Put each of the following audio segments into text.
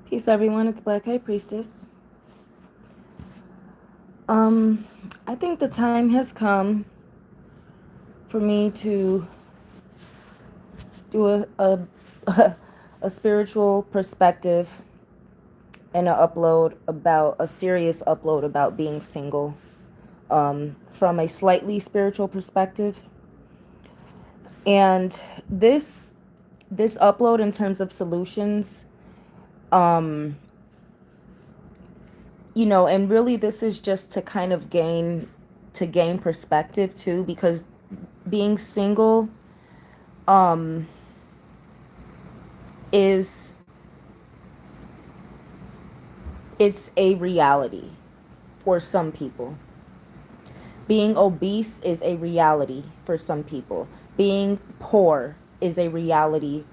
Peace, everyone. It's BlackHighPriestess. Um, I think the time has come for me to do a spiritual perspective and a serious upload about being single. From a slightly spiritual perspective, and this this upload in terms of solutions, um, and really this is just to kind of gain perspective too, because being single um is it's a reality for some people. Being obese is a reality for some people. Being poor is a reality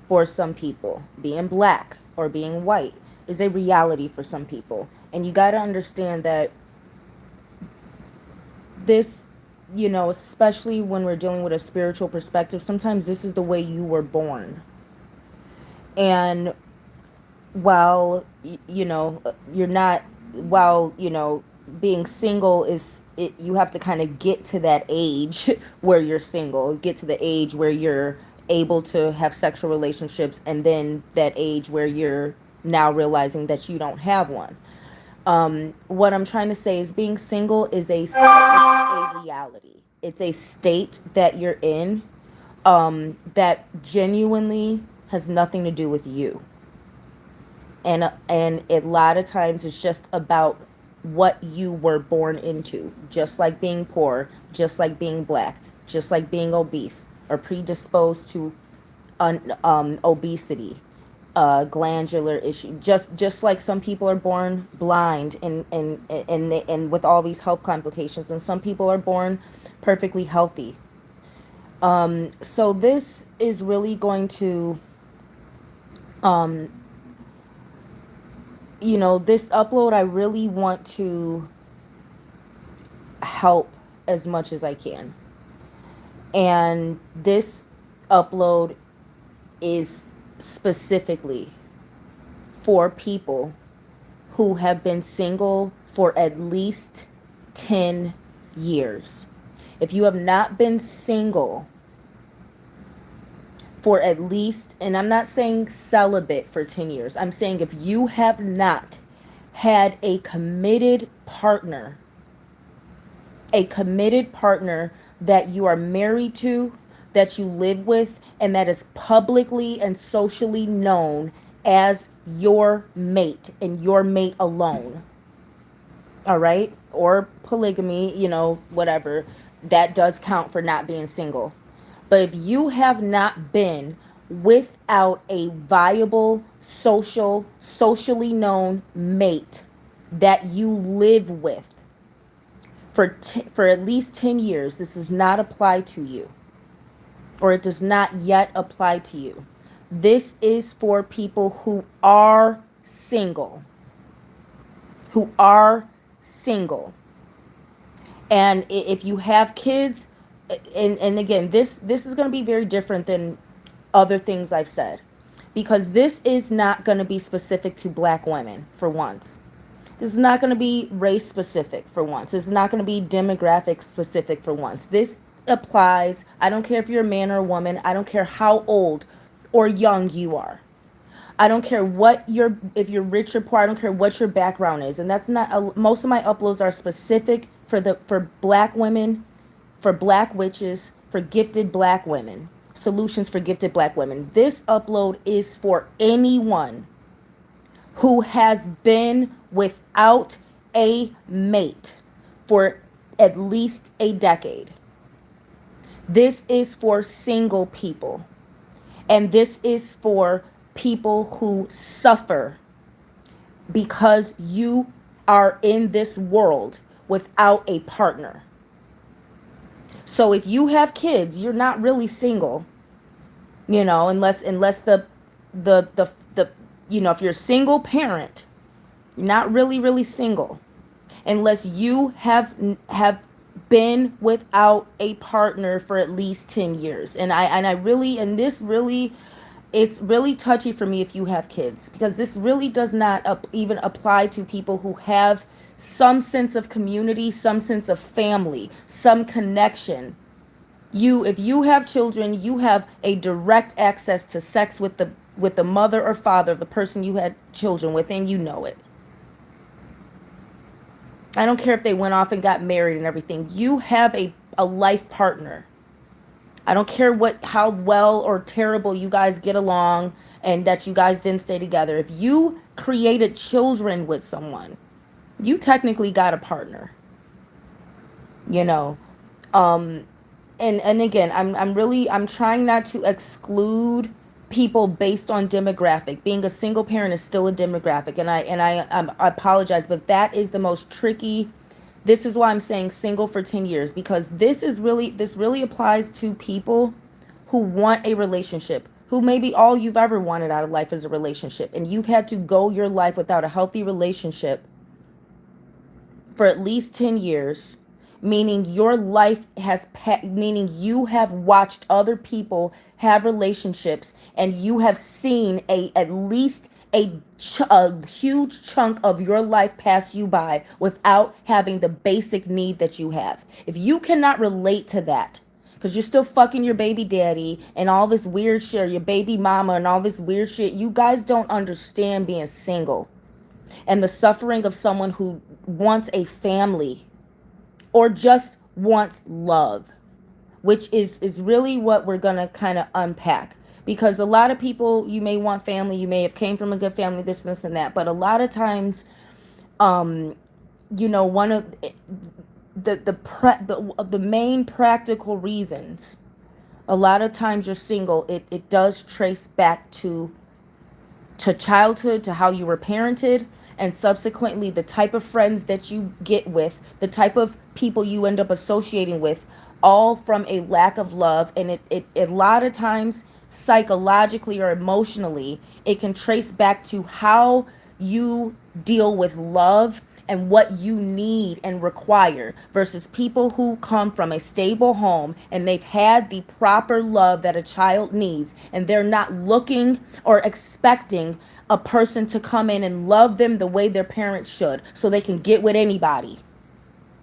for some people. Being black or being white is a reality for some people. And you got to understand that this, especially when we're dealing with a spiritual perspective, sometimes this is the way you were born. And while you're not, while being single is it, you have to kind of get to that age where you're single, get to the age where you're able to have sexual relationships, and then that age where you're now realizing that you don't have one. What I'm trying to say is being single is it's a reality. It's a state that you're in, that genuinely has nothing to do with you. And a lot of times it's just about what you were born into, just like being poor, just like being black, just like being obese or predisposed to obesity, glandular issue, just like some people are born blind and with all these health complications, and some people are born perfectly healthy. So this is really going to um this upload, I really want to help as much as I can. And this upload is specifically for people who have been single for at least 10 years. If you have not been single for at least, and I'm not saying celibate for 10 years, I'm saying if you have not had a committed partner that you are married to, that you live with, and that is publicly and socially known as your mate and your mate alone. All right? Or polygamy, whatever. That does count for not being single. But if you have not been without a viable socially known mate that you live with for at least 10 years, this does not apply to you, or it does not yet apply to you. This is for people who are single, who are single. And if you have kids, and again, this is going to be very different than other things I've said, because this is not going to be specific to black women for once. This is not going to be race specific for once. This is not going to be demographic specific for once. This applies, I don't care if you're a man or a woman, I don't care how old or young you are. I don't care if you're rich or poor, I don't care what your background is. And that's not, most of my uploads are specific for black women, for black witches, for gifted black women, solutions for gifted black women. This upload is for anyone who has been without a mate for at least a decade. This is for single people. And this is for people who suffer because you are in this world without a partner. So if you have kids, you're not really single, unless the if you're a single parent, you're not really single, unless you have been without a partner for at least 10 years. And this really, it's really touchy for me if you have kids, because this really does not even apply to people who have some sense of community, some sense of family, some connection. You, if you have children, you have a direct access to sex with the mother or father of the person you had children with, and you know it. I don't care if they went off and got married and everything. You have a life partner. I don't care what how well or terrible you guys get along and that you guys didn't stay together. If you created children with someone, you technically got a partner, you know. Um and again, I'm trying not to exclude people based on demographic. Being a single parent is still a demographic, and I apologize, but that is the most tricky. This is why I'm saying single for 10 years, because this really applies to people who want a relationship, who maybe all you've ever wanted out of life is a relationship, and you've had to go your life without a healthy relationship for at least 10 years, meaning your life meaning you have watched other people have relationships, and you have seen at least a huge chunk of your life pass you by without having the basic need that you have. If you cannot relate to that, because you're still fucking your baby daddy and all this weird shit, your baby mama and all this weird shit, you guys don't understand being single and the suffering of someone who wants a family or just wants love, which is really what we're going to kind of unpack. Because a lot of people, you may want family, you may have came from a good family, this and that, but a lot of times, um one of the main practical reasons a lot of times you're single, it does trace back to childhood, to how you were parented, and subsequently the type of friends that you get with, the type of people you end up associating with, all from a lack of love. And it a lot of times, psychologically or emotionally, it can trace back to how you deal with love and what you need and require, versus people who come from a stable home and they've had the proper love that a child needs, and they're not looking or expecting a person to come in and love them the way their parents should so they can get with anybody.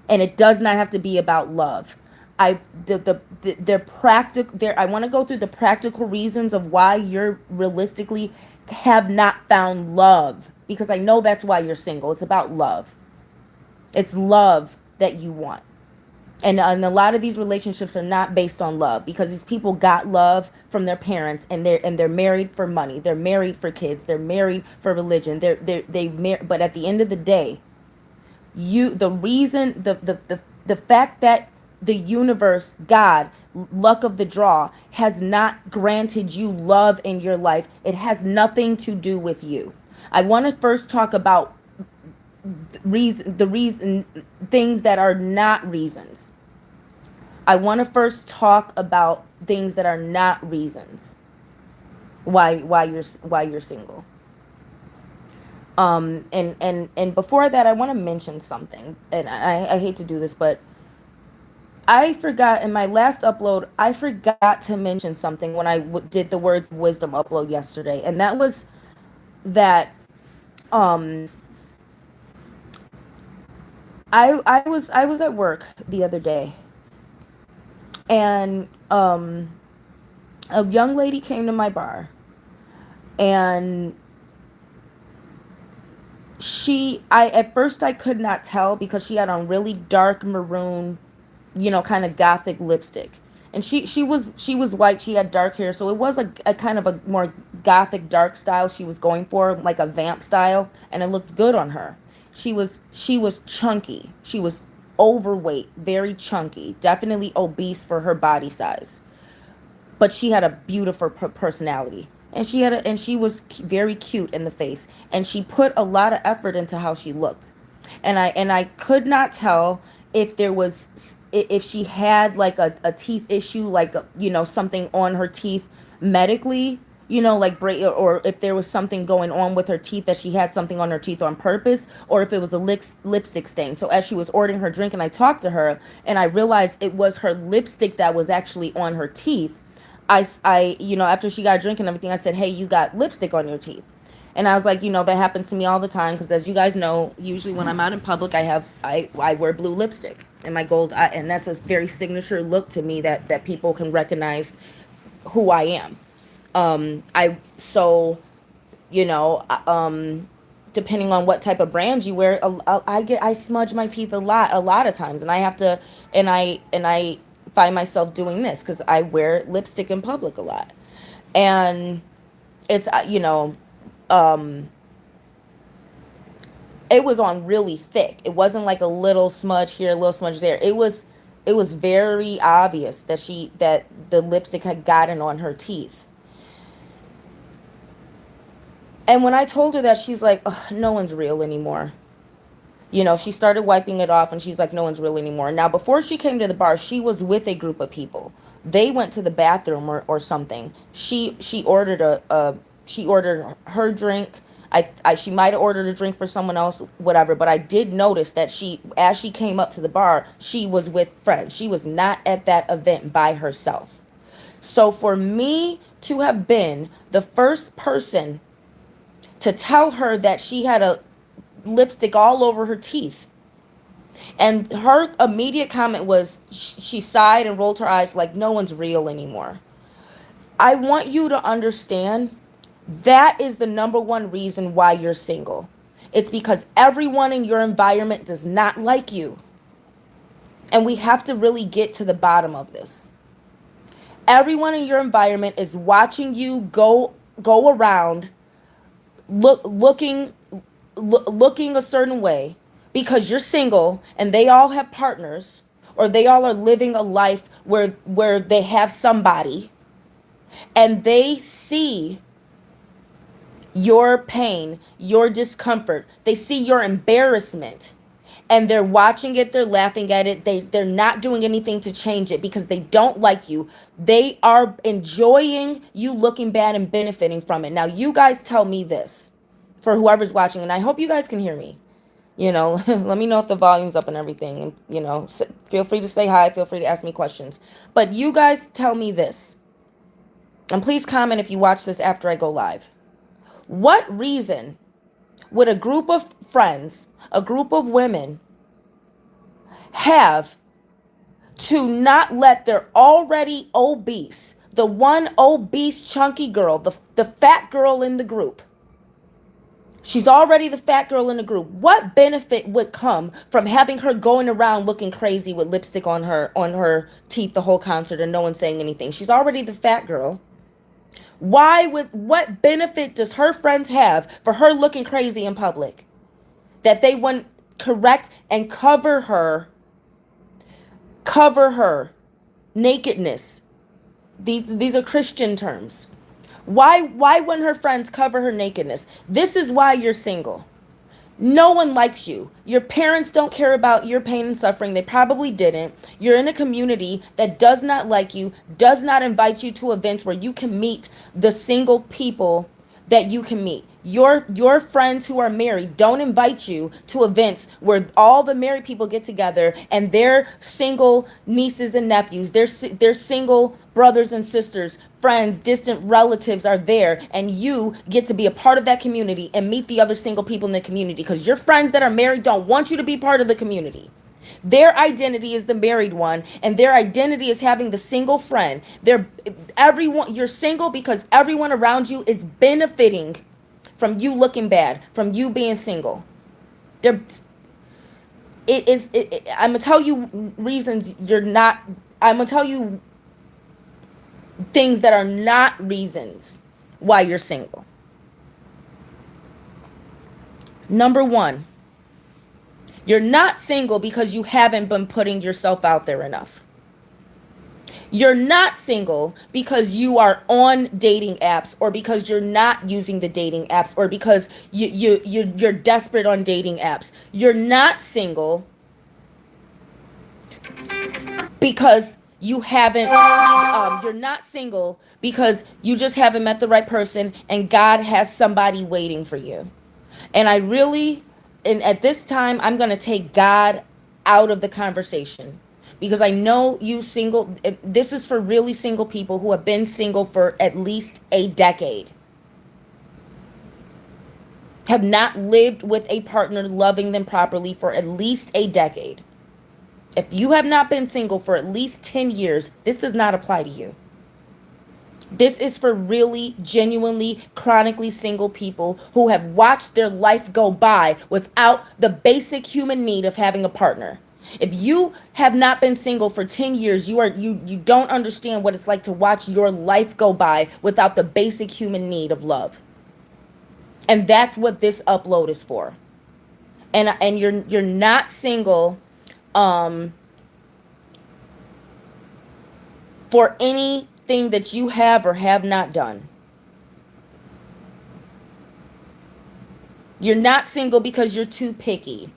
And it does not have to be about love. They're practical. There, I want to go through the practical reasons of why you're realistically have not found love, because I know that's why you're single. It's about love. It's love that you want. And a lot of these relationships are not based on love, because these people got love from their parents, and they're married for money. They're married for kids. They're married for religion. But at the end of the day, the fact that the universe, God, luck of the draw, has not granted you love in your life, it has nothing to do with you. I want to first talk about the reason things that are not reasons. I want to first talk about things that are not reasons why you're single. And before that, I want to mention something, and I hate to do this, but I forgot in my last upload, I forgot to mention something when I did the words of wisdom upload yesterday, and that was that um I was at work the other day, and a young lady came to my bar, and I at first I could not tell, because she had on really dark maroon, kind of gothic lipstick. And she was white, she had dark hair, so it was a kind of a more gothic dark style she was going for, like a vamp style, and it looked good on her. She was chunky. She was overweight, very chunky, definitely obese for her body size. But she had a beautiful personality, and she was very cute in the face, and she put a lot of effort into how she looked. And I could not tell if there was if she had like a teeth issue, like something on her teeth medically, like or if there was something going on with her teeth, that she had something on her teeth on purpose, or if it was a lipstick stain. So as she was ordering her drink and I talked to her, and I realized it was her lipstick that was actually on her teeth, after she got a drink and everything, I said, hey, you got lipstick on your teeth. And I was like, that happens to me all the time because, as you guys know, usually when I'm out in public, I wear blue lipstick and my gold eye, and that's a very signature look to me that people can recognize who I am. I so you know depending on what type of brand you wear, I smudge my teeth a lot of times, and I have to, and I find myself doing this because I wear lipstick in public a lot, and it's um it was on really thick. It wasn't like a little smudge here, a little smudge there. It was very obvious that the lipstick had gotten on her teeth. And when I told her that, she's like, ugh, no one's real anymore. She started wiping it off and she's like, no one's real anymore. Now, before she came to the bar, she was with a group of people. They went to the bathroom or something. She ordered her drink. She might have ordered a drink for someone else, whatever. But I did notice that as she came up to the bar, she was with friends. She was not at that event by herself. So for me to have been the first person to tell her that she had a lipstick all over her teeth, and her immediate comment was, she sighed and rolled her eyes like, no one's real anymore. I want you to understand that is the number one reason why you're single. It's because everyone in your environment does not like you. And we have to really get to the bottom of this. Everyone in your environment is watching you go around looking a certain way because you're single and they all have partners, or they all are living a life where they have somebody, and they see your pain, your discomfort, they see your embarrassment, and they're watching it, they're laughing at it, they're not doing anything to change it because they don't like you. They are enjoying you looking bad and benefiting from it. Now, you guys tell me this, for whoever's watching, and I hope you guys can hear me. Let me know if the volume's up and everything. And, feel free to say hi. Feel free to ask me questions. But you guys tell me this. And please comment if you watch this after I go live. What reason would a group of friends, a group of women, have to not let their already obese, the one obese chunky girl, the fat girl in the group, she's already the fat girl in the group. What benefit would come from having her going around looking crazy with lipstick on her teeth the whole concert and no one saying anything? She's already the fat girl. What benefit does her friends have for her looking crazy in public? That they wouldn't correct and cover her nakedness. These are Christian terms. Why wouldn't her friends cover her nakedness? This is why you're single. No one likes you. Your parents don't care about your pain and suffering. They probably didn't. You're in a community that does not like you, does not invite you to events where you can meet the single people that you can meet. Your friends who are married don't invite you to events where all the married people get together and their single nieces and nephews, their single brothers and sisters, friends, distant relatives are there, and you get to be a part of that community and meet the other single people in the community because your friends that are married don't want you to be part of the community. Their identity is the married one, and their identity is having the single friend. You're single because everyone around you is benefiting from you looking bad, from you being single. There, I'm gonna tell you reasons you're not. I'm gonna tell you things that are not reasons why you're single. Number one, you're not single because you haven't been putting yourself out there enough. You're not single because you are on dating apps, or because you're not using the dating apps, or because you're desperate on dating apps. You're not single because you haven't you're not single because you just haven't met the right person and God has somebody waiting for you. And at this time, I'm going to take God out of the conversation, because I know you single, this is for really single people who have been single for at least a decade, have not lived with a partner loving them properly for at least a decade. If you have not been single for at least 10 years, this does not apply to you. This is for really, genuinely, chronically single people who have watched their life go by without the basic human need of having a partner. If you have not been single for 10 years, you don't understand what it's like to watch your life go by without the basic human need of love. And that's what this upload is for. And you're not single for anything that you have or have not done. You're not single because you're too picky.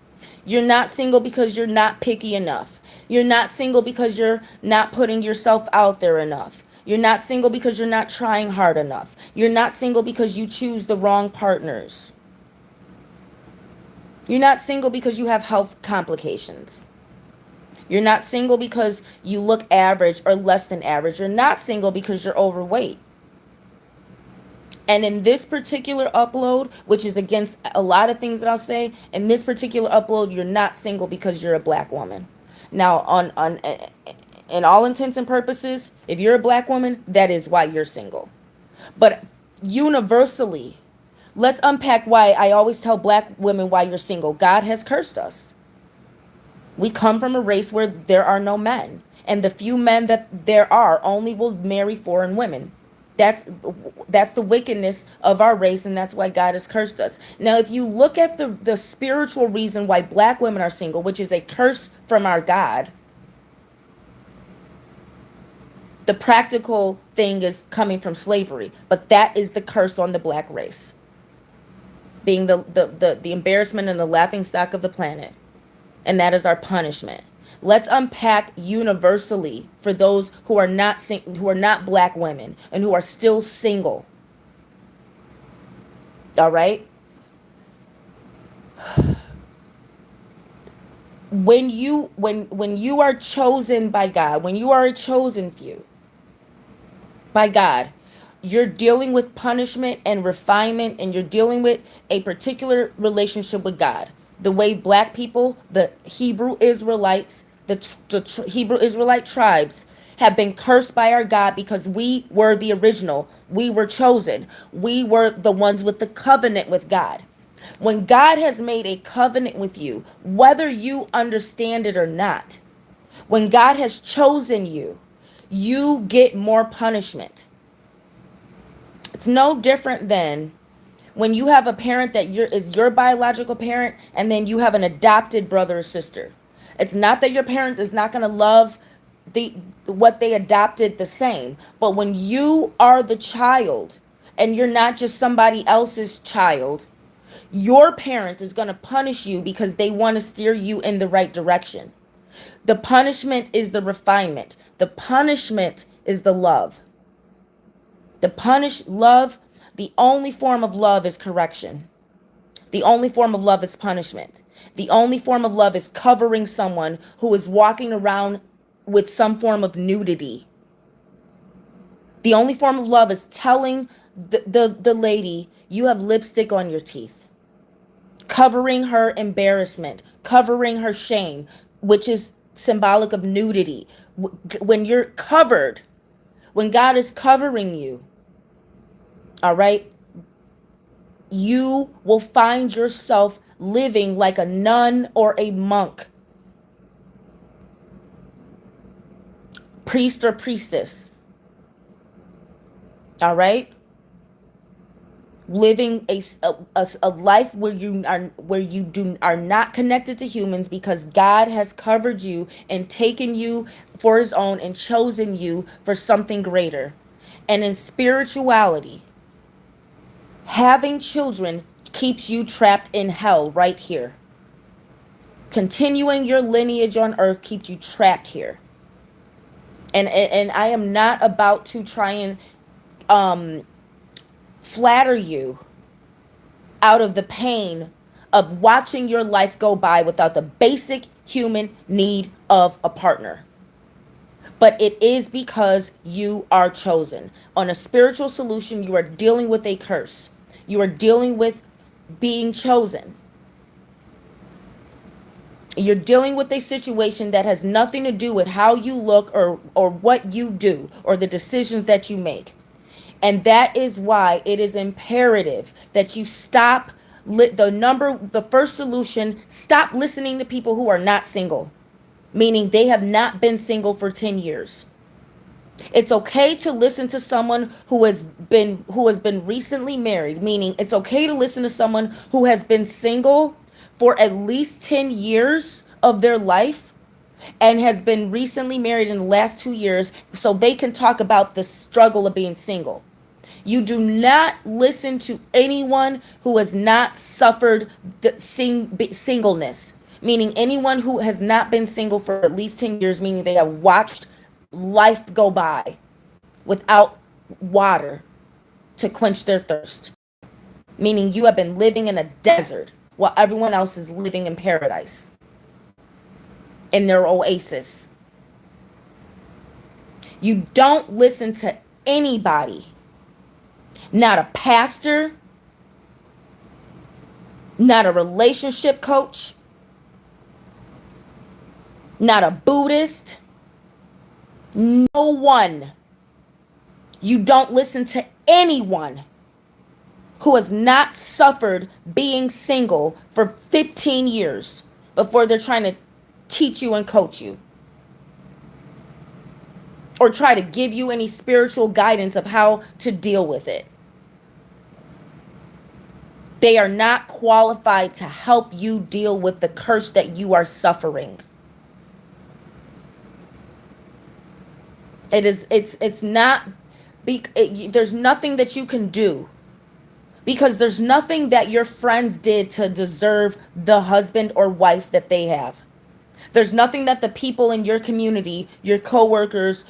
You're not single because you're not picky enough. You're not single because you're not putting yourself out there enough. You're not single because you're not trying hard enough. You're not single because you choose the wrong partners. You're not single because you have health complications. You're not single because you look average or less than average. You're not single because you're overweight. And in this particular upload, which is against a lot of things that I'll say, in this particular upload, you're not single because you're a black woman. Now, on in all intents and purposes, if you're a black woman, that is why you're single. But universally, let's unpack why I always tell black women why you're single. God has cursed us. We come from a race where there are no men, and the few men that there are only will marry foreign women. That's the wickedness of our race, and that's why God has cursed us. Now, if you look at the spiritual reason why black women are single, which is a curse from our God, the practical thing is coming from slavery, but that is the curse on the black race, being the embarrassment and the laughing stock of the planet. And that is our punishment. Let's unpack universally for those who are not black women and who are still single. All right? When you are chosen by God, when you are a chosen few by God, you're dealing with punishment and refinement, and you're dealing with a particular relationship with God. The way black people, the Hebrew Israelites, the Hebrew Israelite tribes have been cursed by our God because we were the original. We were chosen. We were the ones with the covenant with God. When God has made a covenant with you, whether you understand it or not, when God has chosen you, you get more punishment. It's no different than when you have a parent that is your biological parent, and then you have an adopted brother or sister. It's not that your parent is not going to love what they adopted the same, but when you are the child and you're not just somebody else's child, your parent is going to punish you because they want to steer you in the right direction. The punishment is the refinement. The punishment is the love. The only form of love is correction. The only form of love is punishment. The only form of love is covering someone who is walking around with some form of nudity. The only form of love is telling the lady, you have lipstick on your teeth. Covering her embarrassment, covering her shame, which is symbolic of nudity. When you're covered, when God is covering you, all right, you will find yourself living like a nun or a monk, priest or priestess. All right, living a life where you are not connected to humans, because God has covered you and taken you for his own and chosen you for something greater. And in spirituality, having children keeps you trapped in hell right here. Continuing your lineage on earth keeps you trapped here. And I am not about to try and flatter you out of the pain of watching your life go by without the basic human need of a partner. but it is because you are chosen. On a spiritual solution, you are dealing with a curse. You are dealing with being chosen. You're dealing with a situation that has nothing to do with how you look or what you do or the decisions that you make. And that is why it is imperative that you stop the first solution, stop listening to people who are not single, meaning they have not been single for 10 years. It's okay to listen to someone who has been recently married, meaning it's okay to listen to someone who has been single for at least 10 years of their life and has been recently married in the last 2 years so they can talk about the struggle of being single. You do not listen to anyone who has not suffered singleness, meaning anyone who has not been single for at least 10 years, meaning they have watched life go by without water to quench their thirst, meaning you have been living in a desert while everyone else is living in paradise, in their oasis. You don't listen to anybody, not a pastor, not a relationship coach, not a Buddhist, no one. You don't listen to anyone who has not suffered being single for 15 years before they're trying to teach you and coach you or try to give you any spiritual guidance of how to deal with it. They are not qualified to help you deal with the curse that you are suffering. It's not there's nothing that you can do because there's nothing that your friends did to deserve the husband or wife that they have. There's nothing that the people in your community, your coworkers,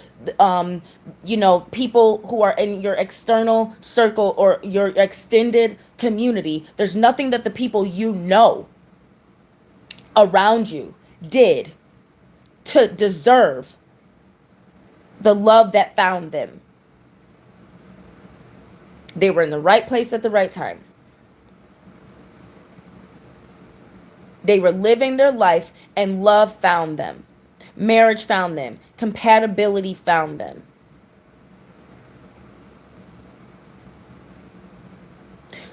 people who are in your external circle or your extended community, there's nothing that the people you know around you did to deserve the love that found them. They were in the right place at the right time. They were living their life and love found them. Marriage found them. Compatibility found them.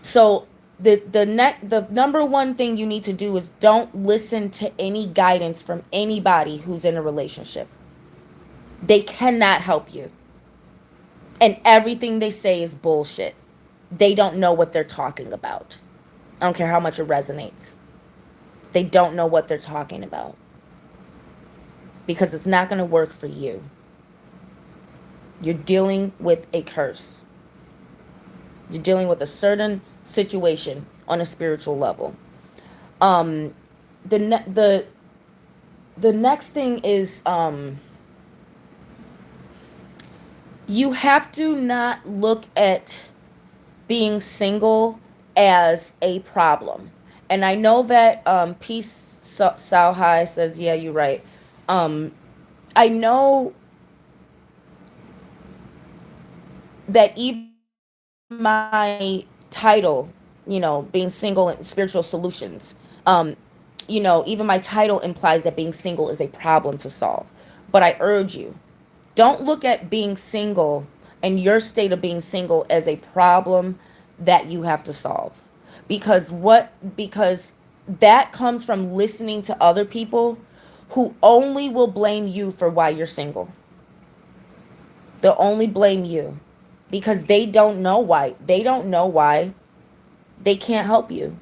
So the number one thing you need to do is don't listen to any guidance from anybody who's in a relationship. They cannot help you. And everything they say is bullshit. They don't know what they're talking about. I don't care how much it resonates. They don't know what they're talking about. Because it's not going to work for you. You're dealing with a curse. You're dealing with a certain situation on a spiritual level. The next thing is you have to not look at being single as a problem. And I know that Peace Sao High says, yeah, you're right. I know that even my title, being single and spiritual solutions, even my title implies that being single is a problem to solve. But I urge you, don't look at being single and your state of being single as a problem that you have to solve. Because that comes from listening to other people who only will blame you for why you're single. They'll only blame you because they don't know why. They don't know why they can't help you.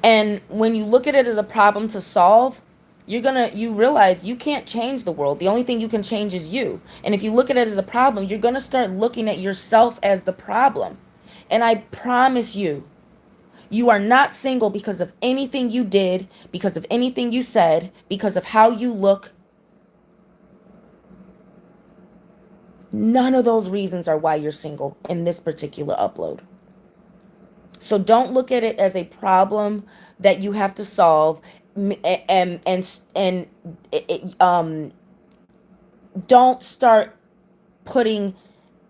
And when you look at it as a problem to solve, you realize you can't change the world. The only thing you can change is you. And if you look at it as a problem, you're going to start looking at yourself as the problem. And I promise you, you are not single because of anything you did, because of anything you said, because of how you look. None of those reasons are why you're single in this particular upload. So don't look at it as a problem that you have to solve and Don't start putting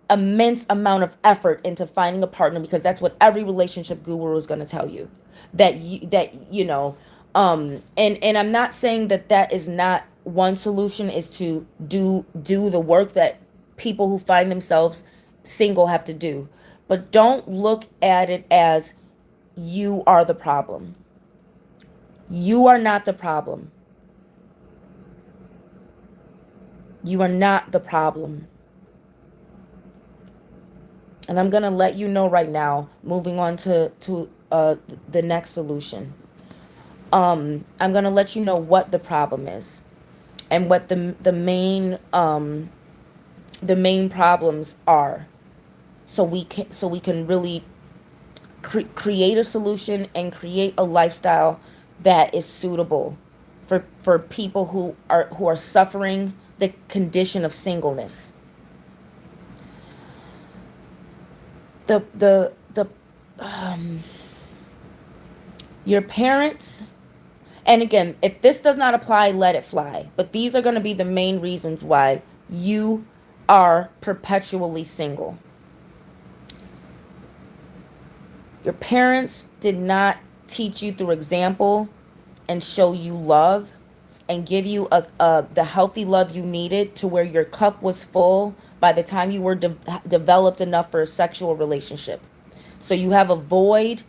immense amount of effort into finding a partner, because that's what every relationship guru is going to tell you, and I'm not saying that that is not one solution, is to do the work that people who find themselves single have to do, but don't look at it as you are the problem. You are not the problem. You are not the problem. And I'm going to let you know right now, moving on to the next solution. I'm going to let you know what the problem is, and what the main problems are, so we can really create a solution and create a lifestyle that is suitable for people who are suffering the condition of singleness. The Your parents, and again, if this does not apply, let it fly, but these are going to be the main reasons why you are perpetually single. Your parents did not teach you through example and show you love and give you the healthy love you needed to where your cup was full by the time you were developed enough for a sexual relationship. So you have a void.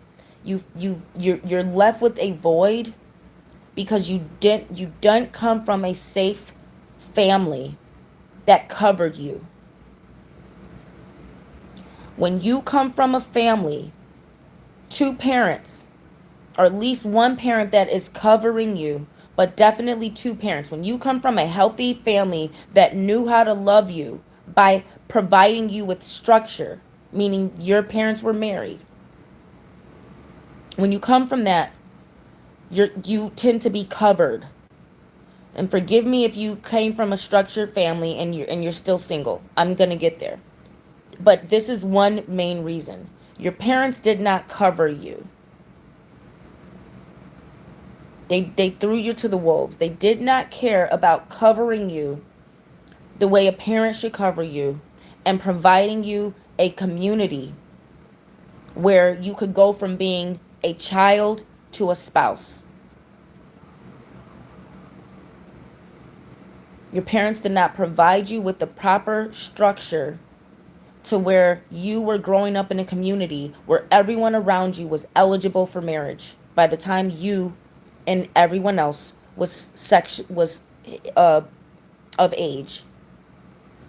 You're left with a void because you didn't come from a safe family that covered you. When you come from a family, two parents, or at least one parent that is covering you, but definitely two parents. When you come from a healthy family that knew how to love you by providing you with structure, meaning your parents were married. When you come from that, you tend to be covered. And forgive me if you came from a structured family and you're still single. I'm going to get there. But this is one main reason. Your parents did not cover you. They threw you to the wolves. They did not care about covering you the way a parent should cover you and providing you a community where you could go from being a child to a spouse. Your parents did not provide you with the proper structure to where you were growing up in a community where everyone around you was eligible for marriage by the time you and everyone else was uh, of age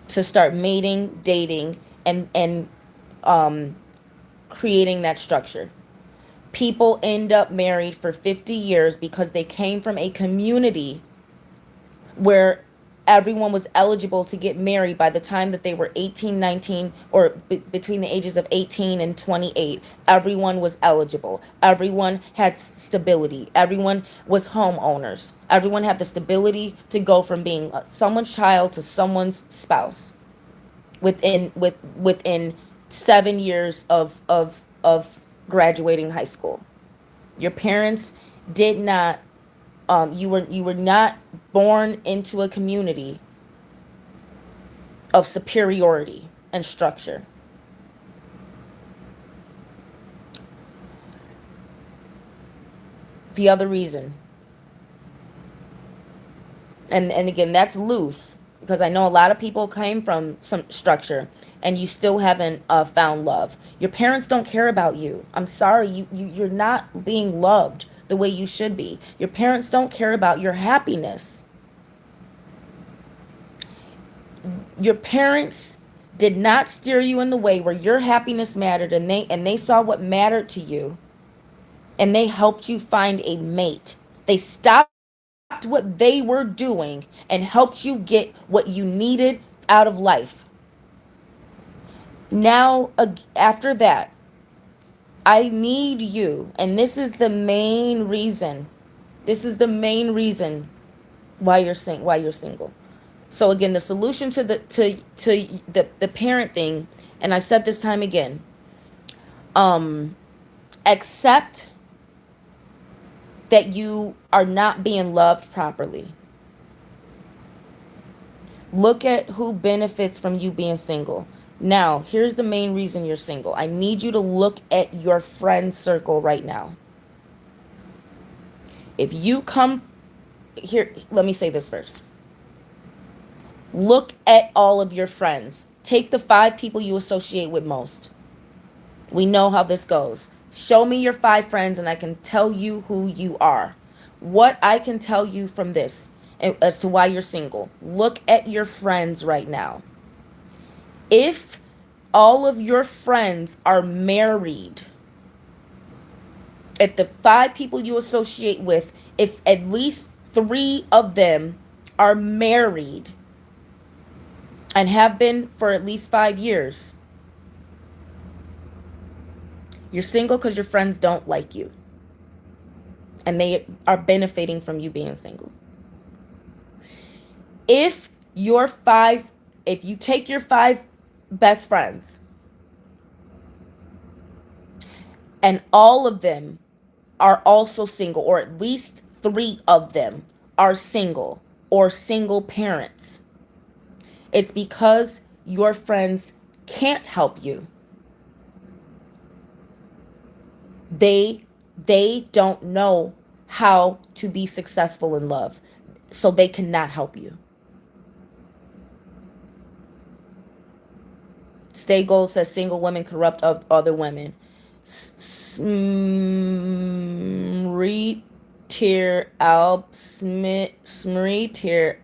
to start mating, dating, and creating that structure. People end up married for 50 years because they came from a community where everyone was eligible to get married by the time that they were 18, 19, or between the ages of 18 and 28. Everyone was eligible. Everyone had stability. Everyone was homeowners. Everyone had the stability to go from being someone's child to someone's spouse within 7 years of graduating high school. Your parents did not you were not born into a community of superiority and structure. The other reason, and again, that's loose because I know a lot of people came from some structure and you still haven't found love. Your parents don't care about you. I'm sorry, you're not being loved the way you should be. Your parents don't care about your happiness. Your parents did not steer you in the way where your happiness mattered, and they saw what mattered to you, and they helped you find a mate. They stopped what they were doing and helped you get what you needed out of life. Now, after that, I need you, and this is the main reason. This is the main reason why you're single. So again, the solution to the parent thing, and I've said this time again, accept that you are not being loved properly. Look at who benefits from you being single. Now, here's the main reason you're single. I need you to look at your friend circle right now. If you come here, let me say this first. Look at all of your friends. Take the 5 people you associate with most. We know how this goes. Show me your 5 friends and I can tell you who you are. What I can tell you from this as to why you're single. Look at your friends right now. If all of your friends are married, if the 5 people you associate with, if at least 3 of them are married and have been for at least 5 years, you're single because your friends don't like you and they are benefiting from you being single. If your 5, if you take your 5 best friends and all of them are also single, or at least 3 of them are single or single parents, it's because your friends can't help you. They don't know how to be successful in love, so they cannot help you. Stay Gold says single women corrupt of other women. Smree Tier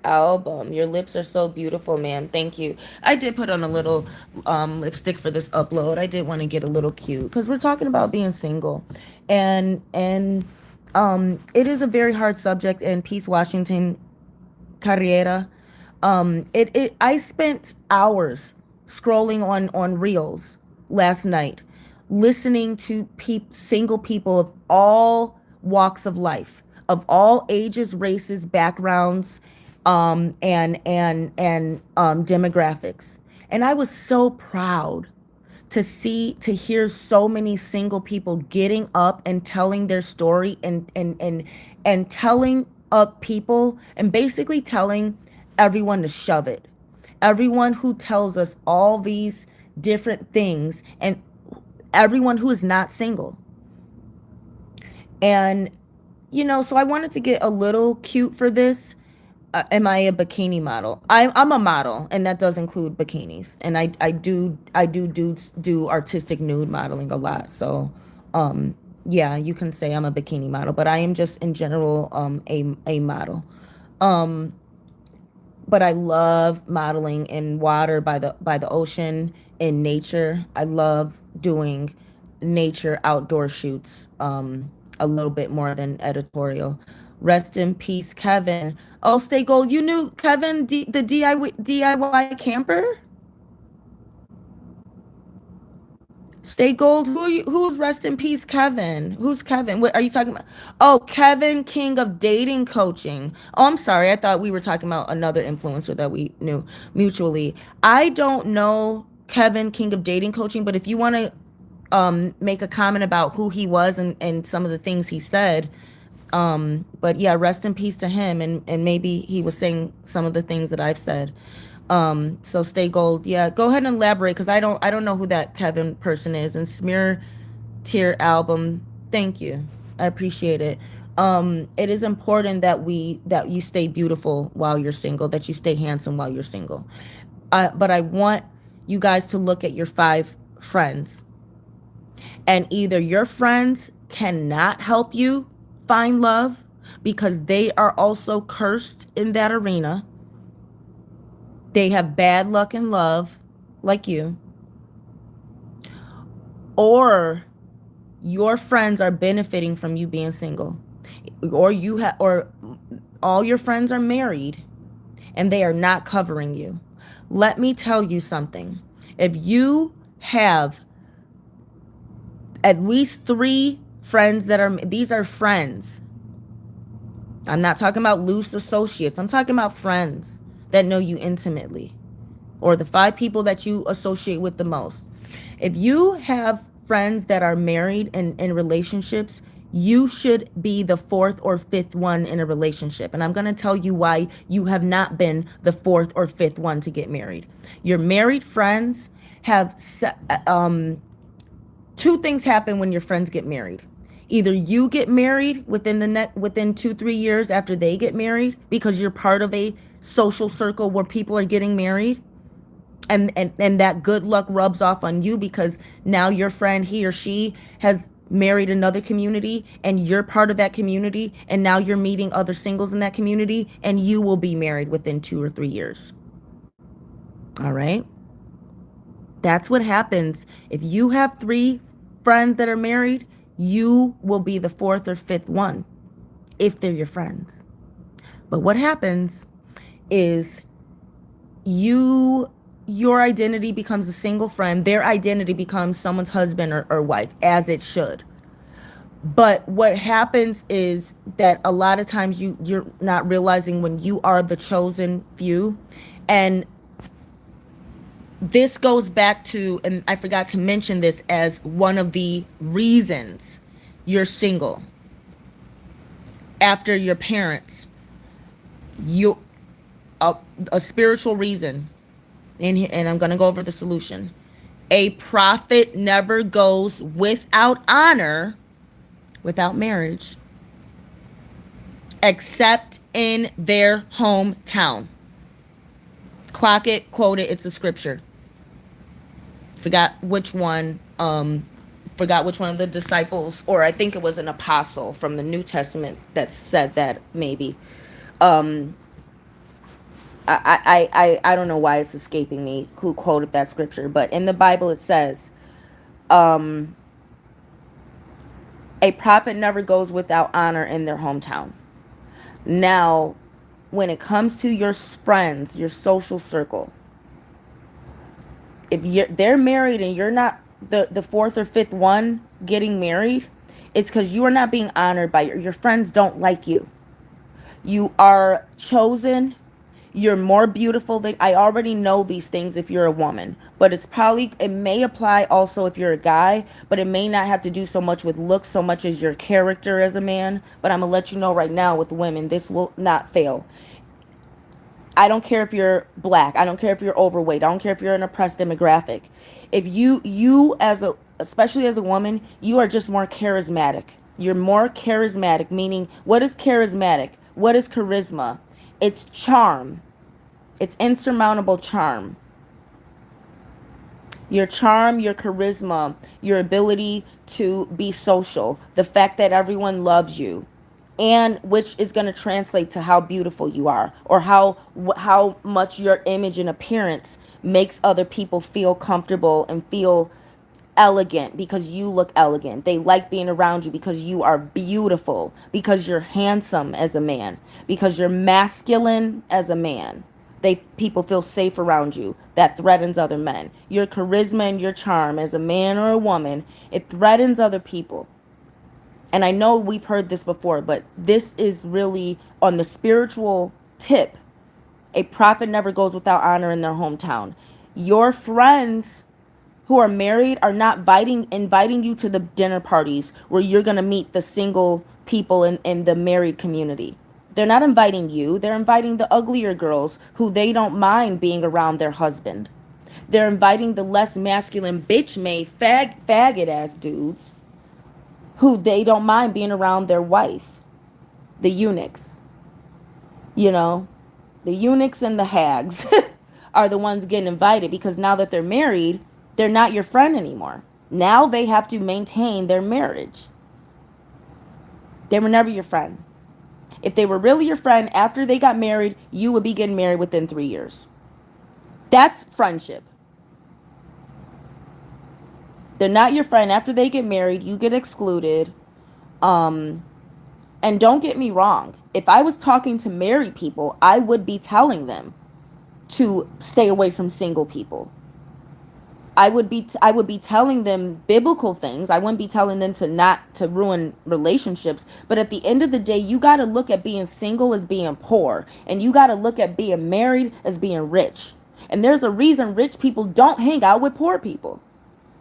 album. Your lips are so beautiful, man. Thank you. I did put on a little lipstick for this upload. I did want to get a little cute because we're talking about being single, and it is a very hard subject. And Peace Washington Carrera. I spent hours scrolling on reels last night, listening to single people of all walks of life, of all ages, races, backgrounds, and demographics, and I was so proud to hear so many single people getting up and telling their story and telling up people and basically telling everyone to shove it. Everyone who tells us all these different things, and everyone who is not single. And so I wanted to get a little cute for this. Am I a bikini model? I'm a model, and that does include bikinis. And I do artistic nude modeling a lot. So, yeah, you can say I'm a bikini model, but I am just in general a model. Um, but I love modeling in water, by the ocean, in nature. I love doing nature outdoor shoots a little bit more than editorial. Rest in peace, Kevin. Oh, stay gold. You knew Kevin, the DIY camper? Stay gold. Who's rest in peace, Kevin? Who's Kevin? What are you talking about? Oh, Kevin, king of dating coaching. Oh, I'm sorry. I thought we were talking about another influencer that we knew mutually. I don't know Kevin, king of dating coaching, but if you want to make a comment about who he was and some of the things he said, but yeah, rest in peace to him, and maybe he was saying some of the things that I've said. So stay gold. Yeah, go ahead and elaborate because I don't know who that Kevin person is. And Smear Tier album, thank you. I appreciate it. It is important that you stay beautiful while you're single, that you stay handsome while you're single. But I want you guys to look at your 5 friends, and either your friends cannot help you find love because they are also cursed in that arena. They have bad luck in love like you. Or your friends are benefiting from you being single. Or all your friends are married and they are not covering you. Let me tell you something. If you have at least 3 friends these are friends. I'm not talking about loose associates. I'm talking about friends that know you intimately, or the 5 people that you associate with the most. If you have friends that are married and in relationships, You should be the fourth or fifth one in a relationship. And I'm going to tell you why you have not been the fourth or fifth one to get married. Your married friends have two things happen when your friends get married. Either you get married within 2-3 years after they get married because you're part of a social circle where people are getting married, and that good luck rubs off on you because now your friend, he or she, has married another community and you're part of that community, and now you're meeting other singles in that community and you will be married within 2 or 3 years. All right? That's what happens. If you have 3 friends that are married, you will be the fourth or fifth one if they're your friends. But what happens is your identity becomes a single friend. Their identity becomes someone's husband or wife, as it should. But what happens is that a lot of times you're not realizing when you are the chosen few. And this goes back to, and I forgot to mention this as one of the reasons you're single after your parents. You a spiritual reason, and I'm going to go over the solution. A prophet never goes without honor, without marriage, except in their hometown. Clock it, quote it, it's a scripture. Forgot which one of the disciples, or I think it was an apostle from the New Testament that said that, maybe. I don't know why it's escaping me who quoted that scripture, but in the Bible it says, a prophet never goes without honor in their hometown. Now, when it comes to your friends, your social circle, if they're married and you're not the fourth or fifth one getting married, it's because you are not being honored by your friends. Don't like you. You are chosen. You're more beautiful than, I already know these things if you're a woman, but it may apply also if you're a guy, but it may not have to do so much with looks so much as your character as a man. But I'm gonna let you know right now, with women, this will not fail. I don't care if you're black. I don't care if you're overweight. I don't care if you're an oppressed demographic. If you especially as a woman, you are just more charismatic. You're more charismatic, meaning, what is charismatic? What is charisma? It's charm. It's insurmountable charm. Your charm, your charisma, your ability to be social, the fact that everyone loves you, and which is going to translate to how beautiful you are, or how much your image and appearance makes other people feel comfortable and feel elegant because you look elegant. They like being around you because you are beautiful, because you're handsome as a man, because you're masculine as a man. People feel safe around you. That threatens other men. Your charisma and your charm as a man or a woman, it threatens other people. And I know we've heard this before, but this is really on the spiritual tip. A prophet never goes without honor in their hometown. Your friends who are married are not inviting you to the dinner parties where you're going to meet the single people in the married community. They're not inviting you. They're inviting the uglier girls who they don't mind being around their husband. They're inviting the less masculine, bitch-made, faggot-ass dudes who they don't mind being around their wife. The eunuchs. You know, the eunuchs and the hags are the ones getting invited because now that they're married, they're not your friend anymore. Now they have to maintain their marriage. They were never your friend. If they were really your friend after they got married, you would be getting married within 3 years. That's friendship. They're not your friend after they get married. You get excluded. And don't get me wrong. If I was talking to married people, I would be telling them to stay away from single people. I would be telling them biblical things. I wouldn't be telling them to ruin relationships. But at the end of the day, you got to look at being single as being poor, and you got to look at being married as being rich. And there's a reason rich people don't hang out with poor people.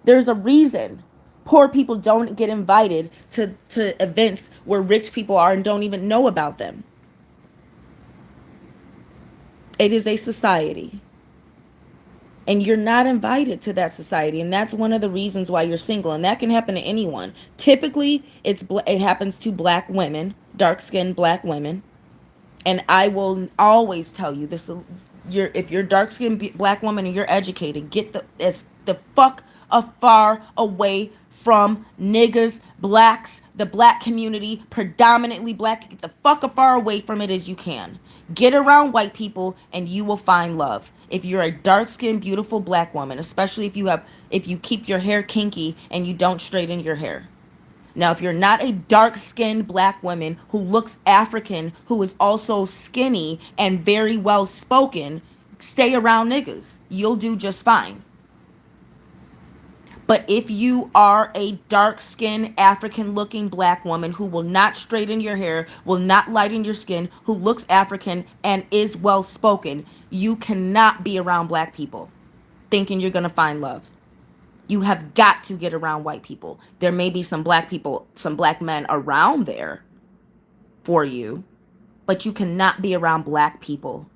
There's a reason. Poor people don't get invited to events where rich people are and don't even know about them. It is a society. And you're not invited to that society, and that's one of the reasons why you're single, and that can happen to anyone. Typically it happens to black women, dark-skinned black women. And I will always tell you this: if you're dark skinned black woman and you're educated, get the fuck afar away from niggas, blacks, the black community, predominantly black. Get the fuck afar away from it as you can. Get around white people and you will find love. If you're a dark skinned, beautiful black woman, especially if you keep your hair kinky and you don't straighten your hair. Now, if you're not a dark-skinned black woman who looks African, who is also skinny and very well-spoken, stay around niggas. You'll do just fine. But if you are a dark-skinned, African-looking black woman who will not straighten your hair, will not lighten your skin, who looks African and is well-spoken, you cannot be around black people thinking you're going to find love. You have got to get around white people. There may be some black people, some black men around there for you, but you cannot be around black people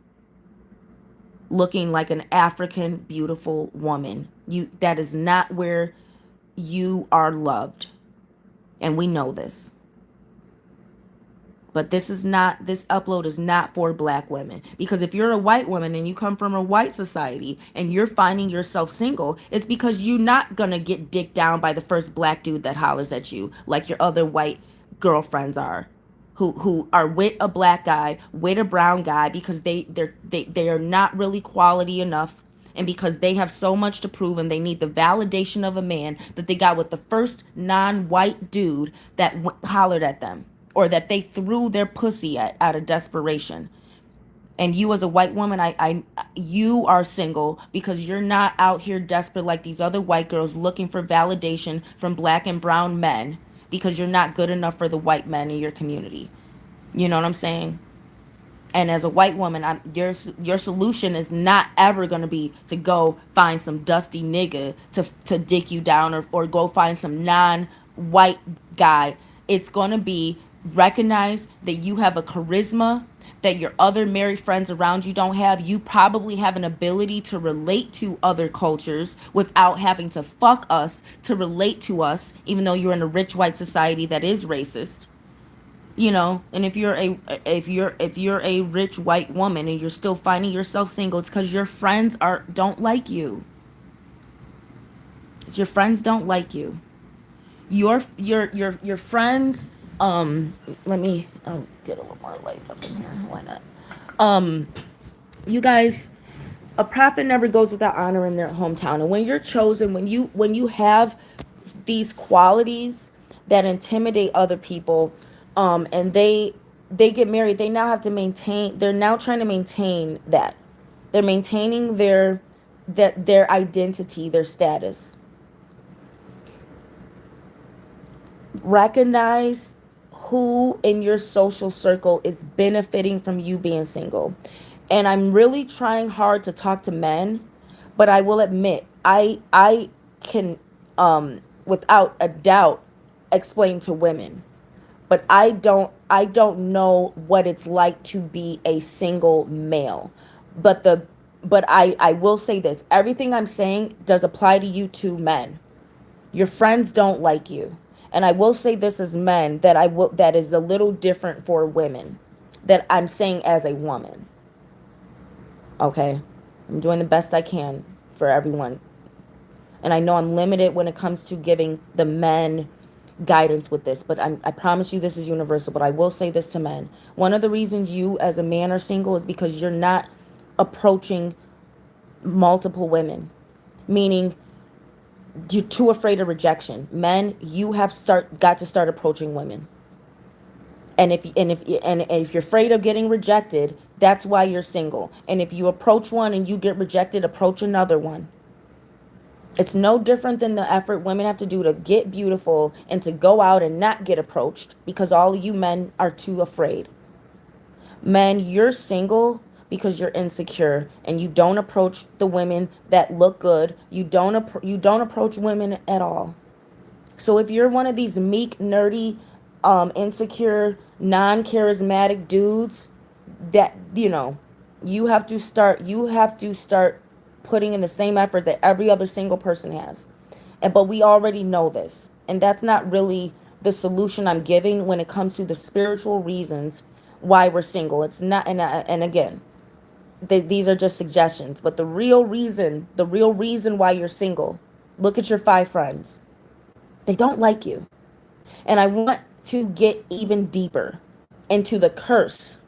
looking like an African beautiful woman. That is not where you are loved. And we know this. But this upload is not for black women. Because if you're a white woman and you come from a white society and you're finding yourself single, it's because you're not going to get dicked down by the first black dude that hollers at you like your other white girlfriends are. Who are with a black guy, with a brown guy, because they are not really quality enough. And because they have so much to prove and they need the validation of a man that they got with the first non-white dude that hollered at them. Or that they threw their pussy at out of desperation. And you as a white woman, you are single because you're not out here desperate like these other white girls looking for validation from black and brown men because you're not good enough for the white men in your community. You know what I'm saying? And as a white woman, your solution is not ever going to be to go find some dusty nigga to dick you down or go find some non-white guy. It's going to be recognize that you have a charisma that your other married friends around you don't have. You probably have an ability to relate to other cultures without having to fuck us to relate to us, even though you're in a rich white society that is racist. You know, and if you're a rich white woman and you're still finding yourself single, it's because your friends don't like you. It's your friends don't like you. Your friends. Let me get a little more light up in here. Why not? You guys, a prophet never goes without honor in their hometown. And when you're chosen, when you have these qualities that intimidate other people, and they get married, they now have to maintain. They're now trying to maintain that. They're maintaining their identity, their status. Recognize who in your social circle is benefiting from you being single. And I'm really trying hard to talk to men, but I will admit I can without a doubt explain to women. But I don't know what it's like to be a single male. But I will say this. Everything I'm saying does apply to you two men. Your friends don't like you. And I will say this as men that is a little different for women. That I'm saying as a woman. Okay? I'm doing the best I can for everyone. And I know I'm limited when it comes to giving the men guidance with this, but I promise you this is universal. But I will say this to men. One of the reasons you as a man are single is because you're not approaching multiple women. Meaning you're too afraid of rejection. Men, you have got to start approaching women. And if you're afraid of getting rejected, that's why you're single. And if you approach one and you get rejected, approach another one. It's no different than the effort women have to do to get beautiful and to go out and not get approached because all of you men are too afraid. Men, you're single because you're insecure and you don't approach the women that look good. You don't approach women at all. So if you're one of these meek, nerdy, insecure, non-charismatic dudes, that you have to start putting in the same effort that every other single person has. And but we already know this. And that's not really the solution I'm giving when it comes to the spiritual reasons why we're single. It's not, and again, these are just suggestions, but the real reason why you're single, look at your 5 friends. They don't like you. And I want to get even deeper into the curse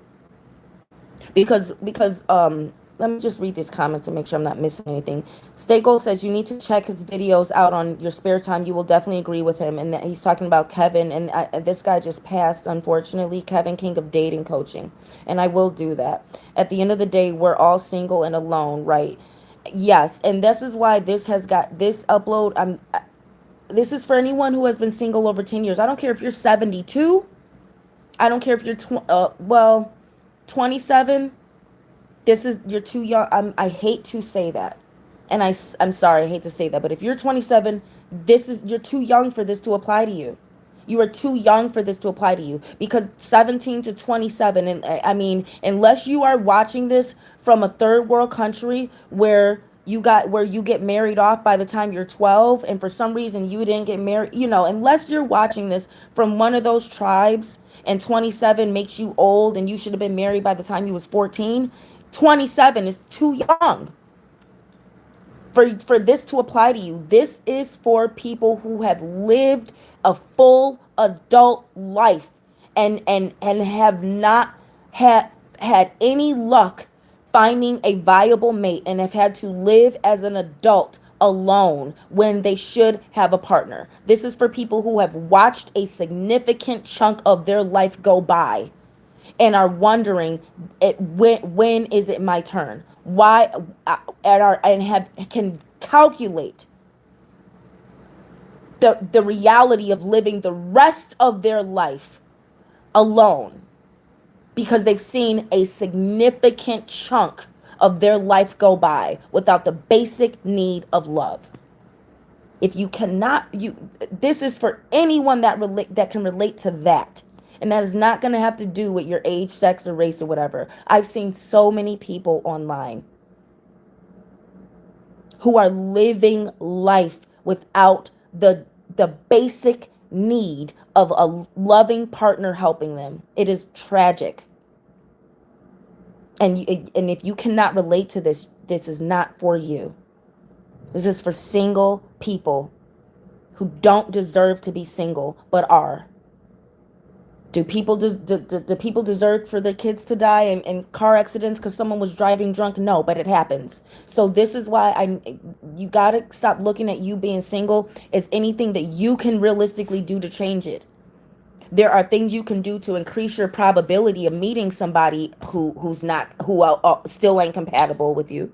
because let me just read these comments and make sure I'm not missing anything. Stay says you need to check his videos out on your spare time. You will definitely agree with him. And that he's talking about Kevin. And this guy just passed, unfortunately, Kevin King of dating coaching. And I will do that. At the end of the day, we're all single and alone, right? Yes. And this is why this has got this upload. This is for anyone who has been single over 10 years. I don't care if you're 72. I don't care if you're 27. You're too young. I hate to say that. And I'm sorry, I hate to say that. But if you're 27, you're too young for this to apply to you. You are too young for this to apply to you because 17 to 27, and I mean, unless you are watching this from a third world country where you get married off by the time you're 12, and for some reason you didn't get married, unless you're watching this from one of those tribes and 27 makes you old and you should have been married by the time you was 14, 27 is too young for this to apply to you. This is for people who have lived a full adult life and have not had any luck finding a viable mate and have had to live as an adult alone when they should have a partner. This is for people who have watched a significant chunk of their life go by and are wondering when is it my turn, why and have can calculate the reality of living the rest of their life alone because they've seen a significant chunk of their life go by without the basic need of love. If you cannot, this is for anyone that can relate to that. And that is not going to have to do with your age, sex, or race or whatever. I've seen so many people online who are living life without the basic need of a loving partner helping them. It is tragic. And if you cannot relate to this, this is not for you. This is for single people who don't deserve to be single but are. Do people deserve for their kids to die in car accidents because someone was driving drunk? No, but it happens. So this is why you gotta stop looking at you being single as anything that you can realistically do to change it. There are things you can do to increase your probability of meeting somebody who still ain't compatible with you.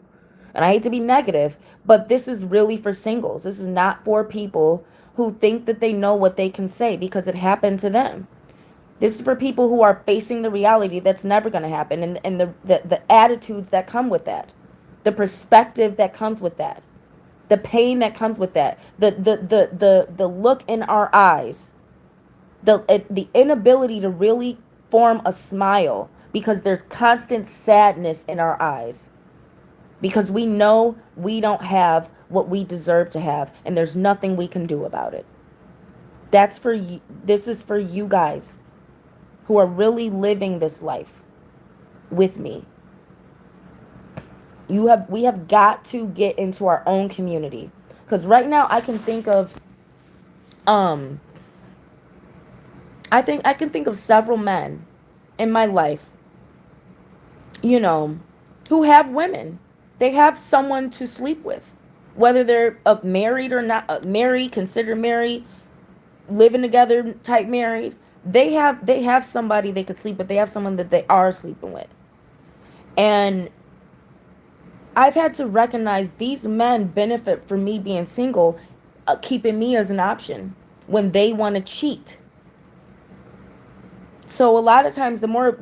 And I hate to be negative, but this is really for singles. This is not for people who think that they know what they can say because it happened to them. This is for people who are facing the reality that's never going to happen, and the attitudes that come with that, the perspective that comes with that, the pain that comes with that, the look in our eyes, the inability to really form a smile because there's constant sadness in our eyes because we know we don't have what we deserve to have and there's nothing we can do about it. That's for you. This is for you guys who are really living this life with me. We have got to get into our own community. Because right now I can think of I can think of several men in my life, who have women. They have someone to sleep with. Whether they're married or not, married, considered married, living together type married. They have somebody they could sleep with. They have someone that they are sleeping with. And I've had to recognize these men benefit from me being single, keeping me as an option when they want to cheat. So a lot of times the more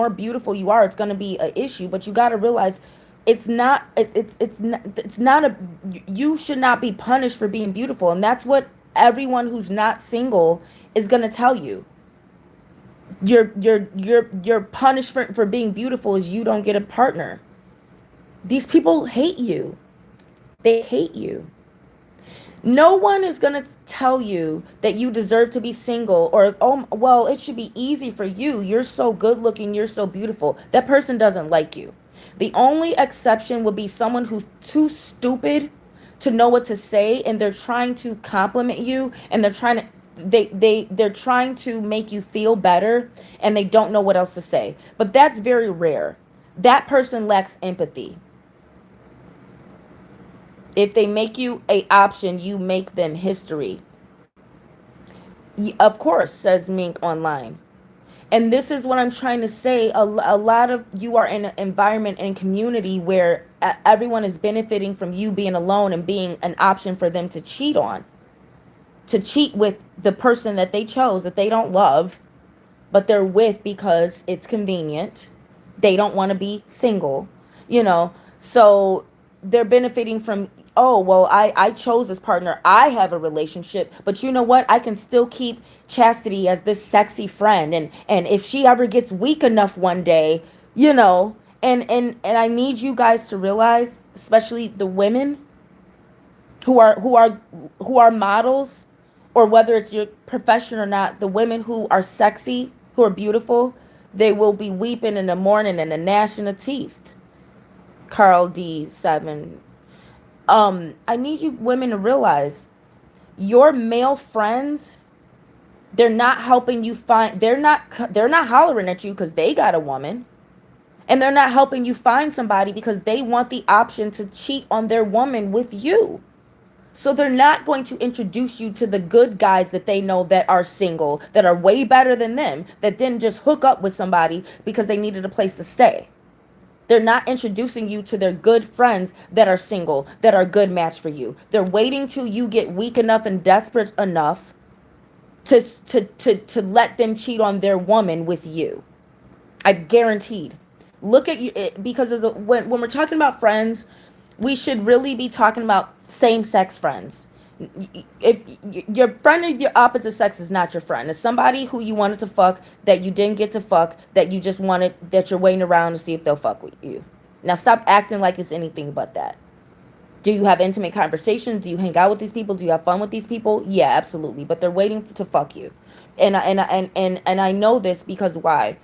beautiful you are, it's going to be an issue, but you got to realize it's not a, you should not be punished for being beautiful. And that's what everyone who's not single is going to tell you you're punished for being beautiful is you don't get a partner. These people hate you. They hate you. No one is going to tell you that you deserve to be single, or, oh, well, it should be easy for you. You're so good looking. You're so beautiful. That person doesn't like you. The only exception would be someone who's too stupid to know what to say, and they're trying to compliment you, and they're trying to make you feel better, and they don't know what else to say. But that's very rare. That person lacks empathy. If they make you a option, you make them history. Of course, says Mink online. And this is what I'm trying to say. A lot of you are in an environment and community where everyone is benefiting from you being alone and being an option for them to cheat with the person that they chose, that they don't love, but they're with because it's convenient. They don't want to be single, you know. So they're benefiting from, oh, well, I chose this partner. I have a relationship, but you know what? I can still keep Chastity as this sexy friend. And if she ever gets weak enough one day, you know, and I need you guys to realize, especially the women who are models, or whether it's your profession or not, the women who are sexy, who are beautiful, they will be weeping in the morning and the gnashing of teeth. Carl D7. I need you women to realize your male friends, they're not helping you find, they're not hollering at you because they got a woman. And they're not helping you find somebody because they want the option to cheat on their woman with you. So they're not going to introduce you to the good guys that they know that are single, that are way better than them, that didn't just hook up with somebody because they needed a place to stay. They're not introducing you to their good friends that are single, that are a good match for you. They're waiting till you get weak enough and desperate enough to let them cheat on their woman with you. I guaranteed. Look at you, because when we're talking about friends, we should really be talking about same-sex friends. If your friend of your opposite sex is not your friend, it's somebody who you wanted to fuck that you didn't get to fuck, that you just wanted, that you're waiting around to see if they'll fuck with you. Now stop acting like it's anything but that. Do you have intimate conversations? Do you hang out with these people? Do you have fun with these people? Yeah, absolutely. But they're waiting to fuck you. And I know this because why?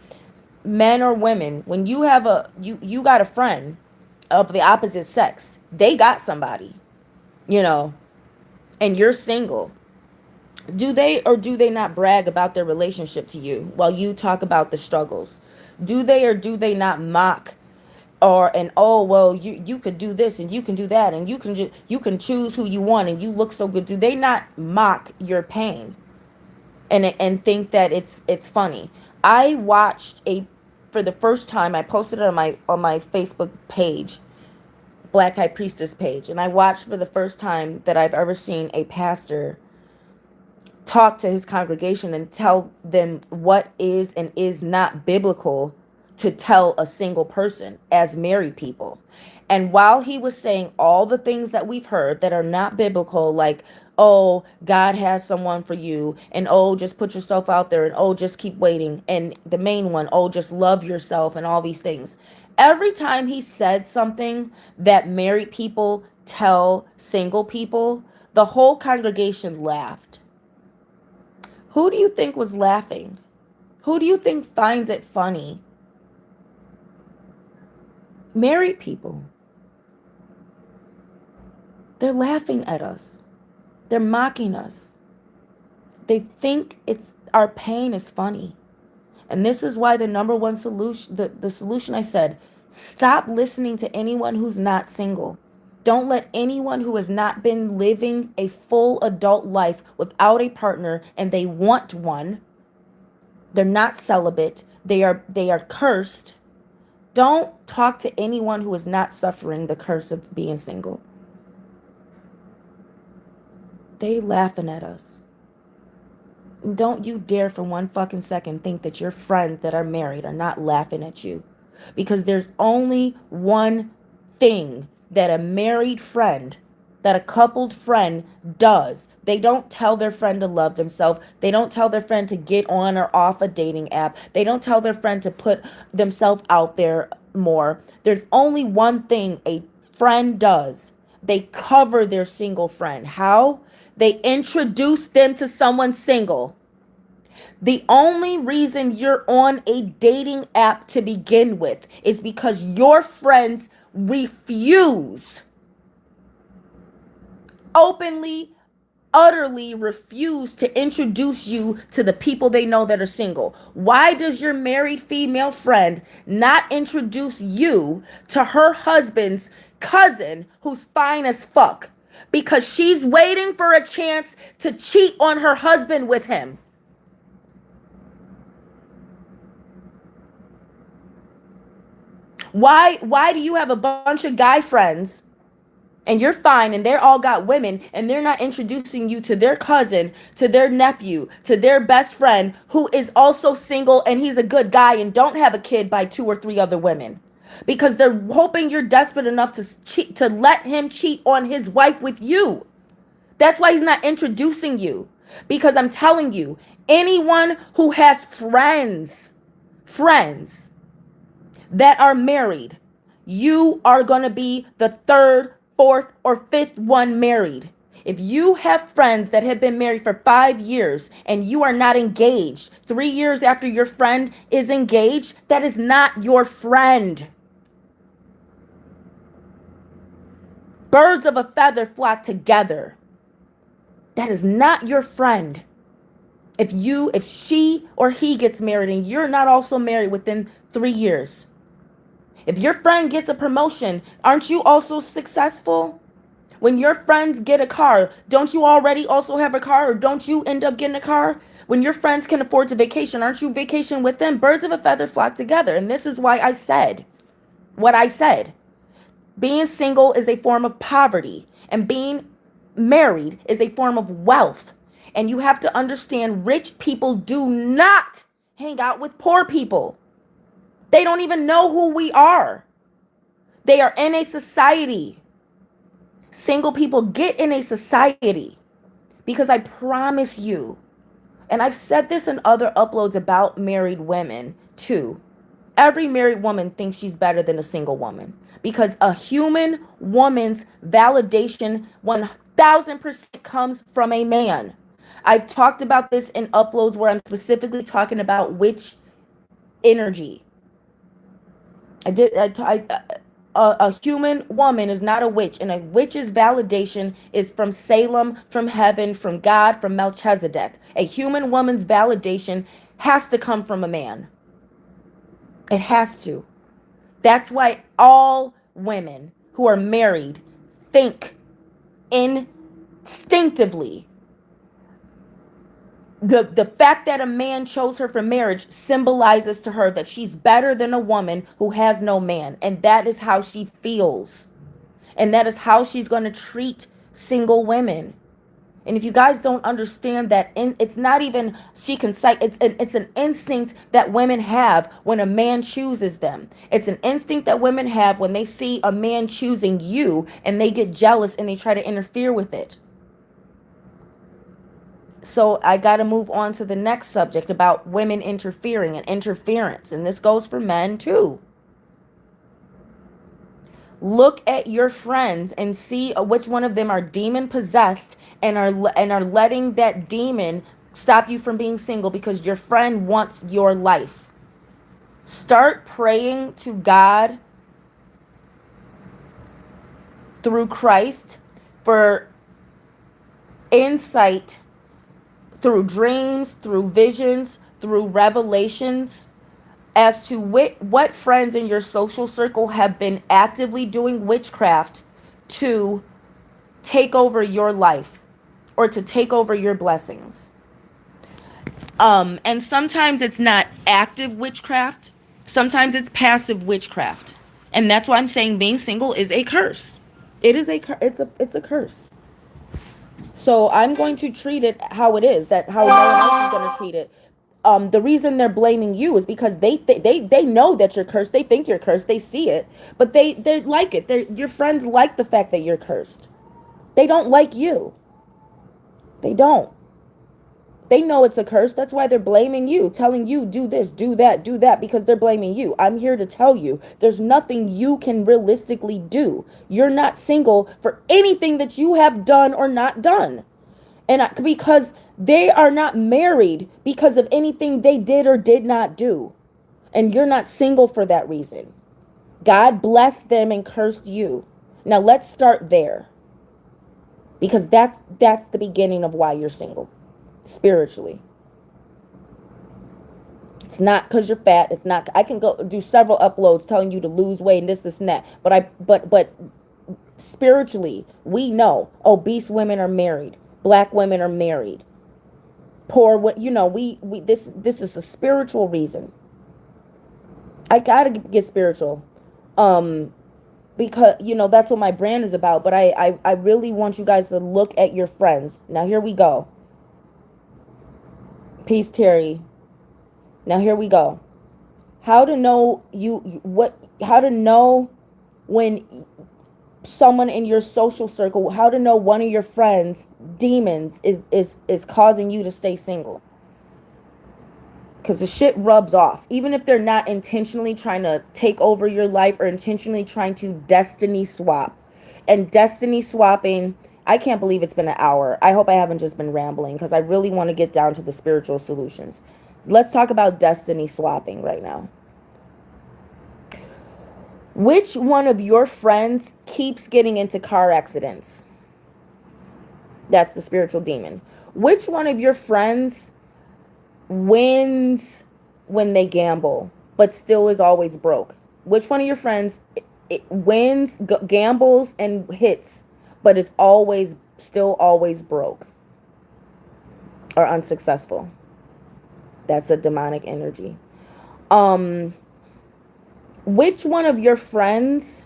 Men or women, when you have you got a friend of the opposite sex, they got somebody, you know, and you're single. Do they or do they not brag about their relationship to you while you talk about the struggles? Do they or do they not mock, or, and, oh, well, you could do this and you can do that and you can choose who you want and you look so good? Do they not mock your pain and think that it's funny? I watched for the first time, I posted it on my Facebook page, BlackHighPriestess page, and I watched for the first time that I've ever seen a pastor talk to his congregation and tell them what is and is not biblical to tell a single person as married people. And while he was saying all the things that we've heard that are not biblical, like, oh, God has someone for you, and, oh, just put yourself out there, and, oh, just keep waiting, and the main one, oh, just love yourself, and all these things. Every time he said something that married people tell single people, the whole congregation laughed. Who do you think was laughing? Who do you think finds it funny? Married people. They're laughing at us. They're mocking us. They think it's our pain is funny. And this is why the number one solution, the solution, I said, stop listening to anyone who's not single. Don't let anyone who has not been living a full adult life without a partner and they want one, they're not celibate, they are cursed. Don't talk to anyone who is not suffering the curse of being single. They laughing at us. Don't you dare for one fucking second think that your friends that are married are not laughing at you. Because there's only one thing that a married friend that a coupled friend does. They don't tell their friend to love themselves. They don't tell their friend to get on or off a dating app. They don't tell their friend to put themselves out there more. There's only one thing a friend does. They cover their single friend. How? They introduce them to someone single. The only reason you're on a dating app to begin with is because your friends refuse, openly, utterly refuse to introduce you to the people they know that are single. Why does your married female friend not introduce you to her husband's cousin who's fine as fuck? Because she's waiting for a chance to cheat on her husband with him. Why do you have a bunch of guy friends and you're fine and they're all got women and they're not introducing you to their cousin, to their nephew, to their best friend who is also single and he's a good guy and don't have a kid by 2 or 3 other women? Because they're hoping you're desperate enough to let him cheat on his wife with you. That's why he's not introducing you. Because I'm telling you, anyone who has friends that are married, you are going to be the third, fourth, or fifth one married. If you have friends that have been married for 5 years and you are not engaged 3 years after your friend is engaged, that is not your friend. Birds of a feather flock together. That is not your friend. If she or he gets married and you're not also married within 3 years, if your friend gets a promotion, aren't you also successful? When your friends get a car, don't you already also have a car, or don't you end up getting a car? When your friends can afford to vacation, aren't you vacation with them? Birds of a feather flock together. And this is why I said what I said. Being single is a form of poverty, and being married is a form of wealth. And you have to understand, rich people do not hang out with poor people. They don't even know who we are. They are in a society. Single people get in a society because I promise you, and I've said this in other uploads about married women too, every married woman thinks she's better than a single woman because a human woman's validation 1000% comes from a man. I've talked about this in uploads where I'm specifically talking about witch energy. A human woman is not a witch, and a witch's validation is from Salem, from heaven, from God, from Melchizedek. A human woman's validation has to come from a man. It has to. That's why all women who are married think instinctively. The fact that a man chose her for marriage symbolizes to her that she's better than a woman who has no man. And that is how she feels. And that is how she's going to treat single women. And if you guys don't understand that, it's not even she can cite, it's an instinct that women have when a man chooses them. It's an instinct that women have when they see a man choosing you and they get jealous and they try to interfere with it. So I got to move on to the next subject about women interfering and interference. And this goes for men too. Look at your friends and see which one of them are demon possessed and are letting that demon stop you from being single because your friend wants your life. Start praying to God through Christ for insight, through dreams, through visions, through revelations, as to what friends in your social circle have been actively doing witchcraft to take over your life or to take over your blessings. And sometimes it's not active witchcraft. Sometimes it's passive witchcraft. And that's why I'm saying being single is a curse. It's a curse. So I'm going to treat it how it is, that how no one else is going to treat it. The reason they're blaming you is because they know that you're cursed. They think you're cursed. They see it, but they like it. Your friends like the fact that you're cursed. They don't like you. They don't. They know it's a curse. That's why they're blaming you, telling you, do this, do that, because they're blaming you. I'm here to tell you there's nothing you can realistically do. You're not single for anything that you have done or not done. Because they are not married because of anything they did or did not do. And you're not single for that reason. God blessed them and cursed you. Now let's start there. Because that's the beginning of why you're single spiritually. It's not because you're fat. It's not. I can go do several uploads telling you to lose weight and this and that. But spiritually, we know obese women are married. Black women are married. Poor, we this is a spiritual reason. I gotta get spiritual, because that's what my brand is about. But I really want you guys to look at your friends. Now here we go. Peace, Terry. Now here we go. How to know how to know when someone in your social circle, how to know one of your friends demons is causing you to stay single. Because the shit rubs off. Even if they're not intentionally trying to take over your life or intentionally trying to destiny swap. And destiny swapping, I can't believe it's been an hour. I hope I haven't just been rambling because I really want to get down to the spiritual solutions. Let's talk about destiny swapping right now. Which one of your friends keeps getting into car accidents? That's the spiritual demon. Which one of your friends wins when they gamble, but still is always broke? Which one of your friends wins, gambles, and hits, but is still always broke or unsuccessful? That's a demonic energy. Which one of your friends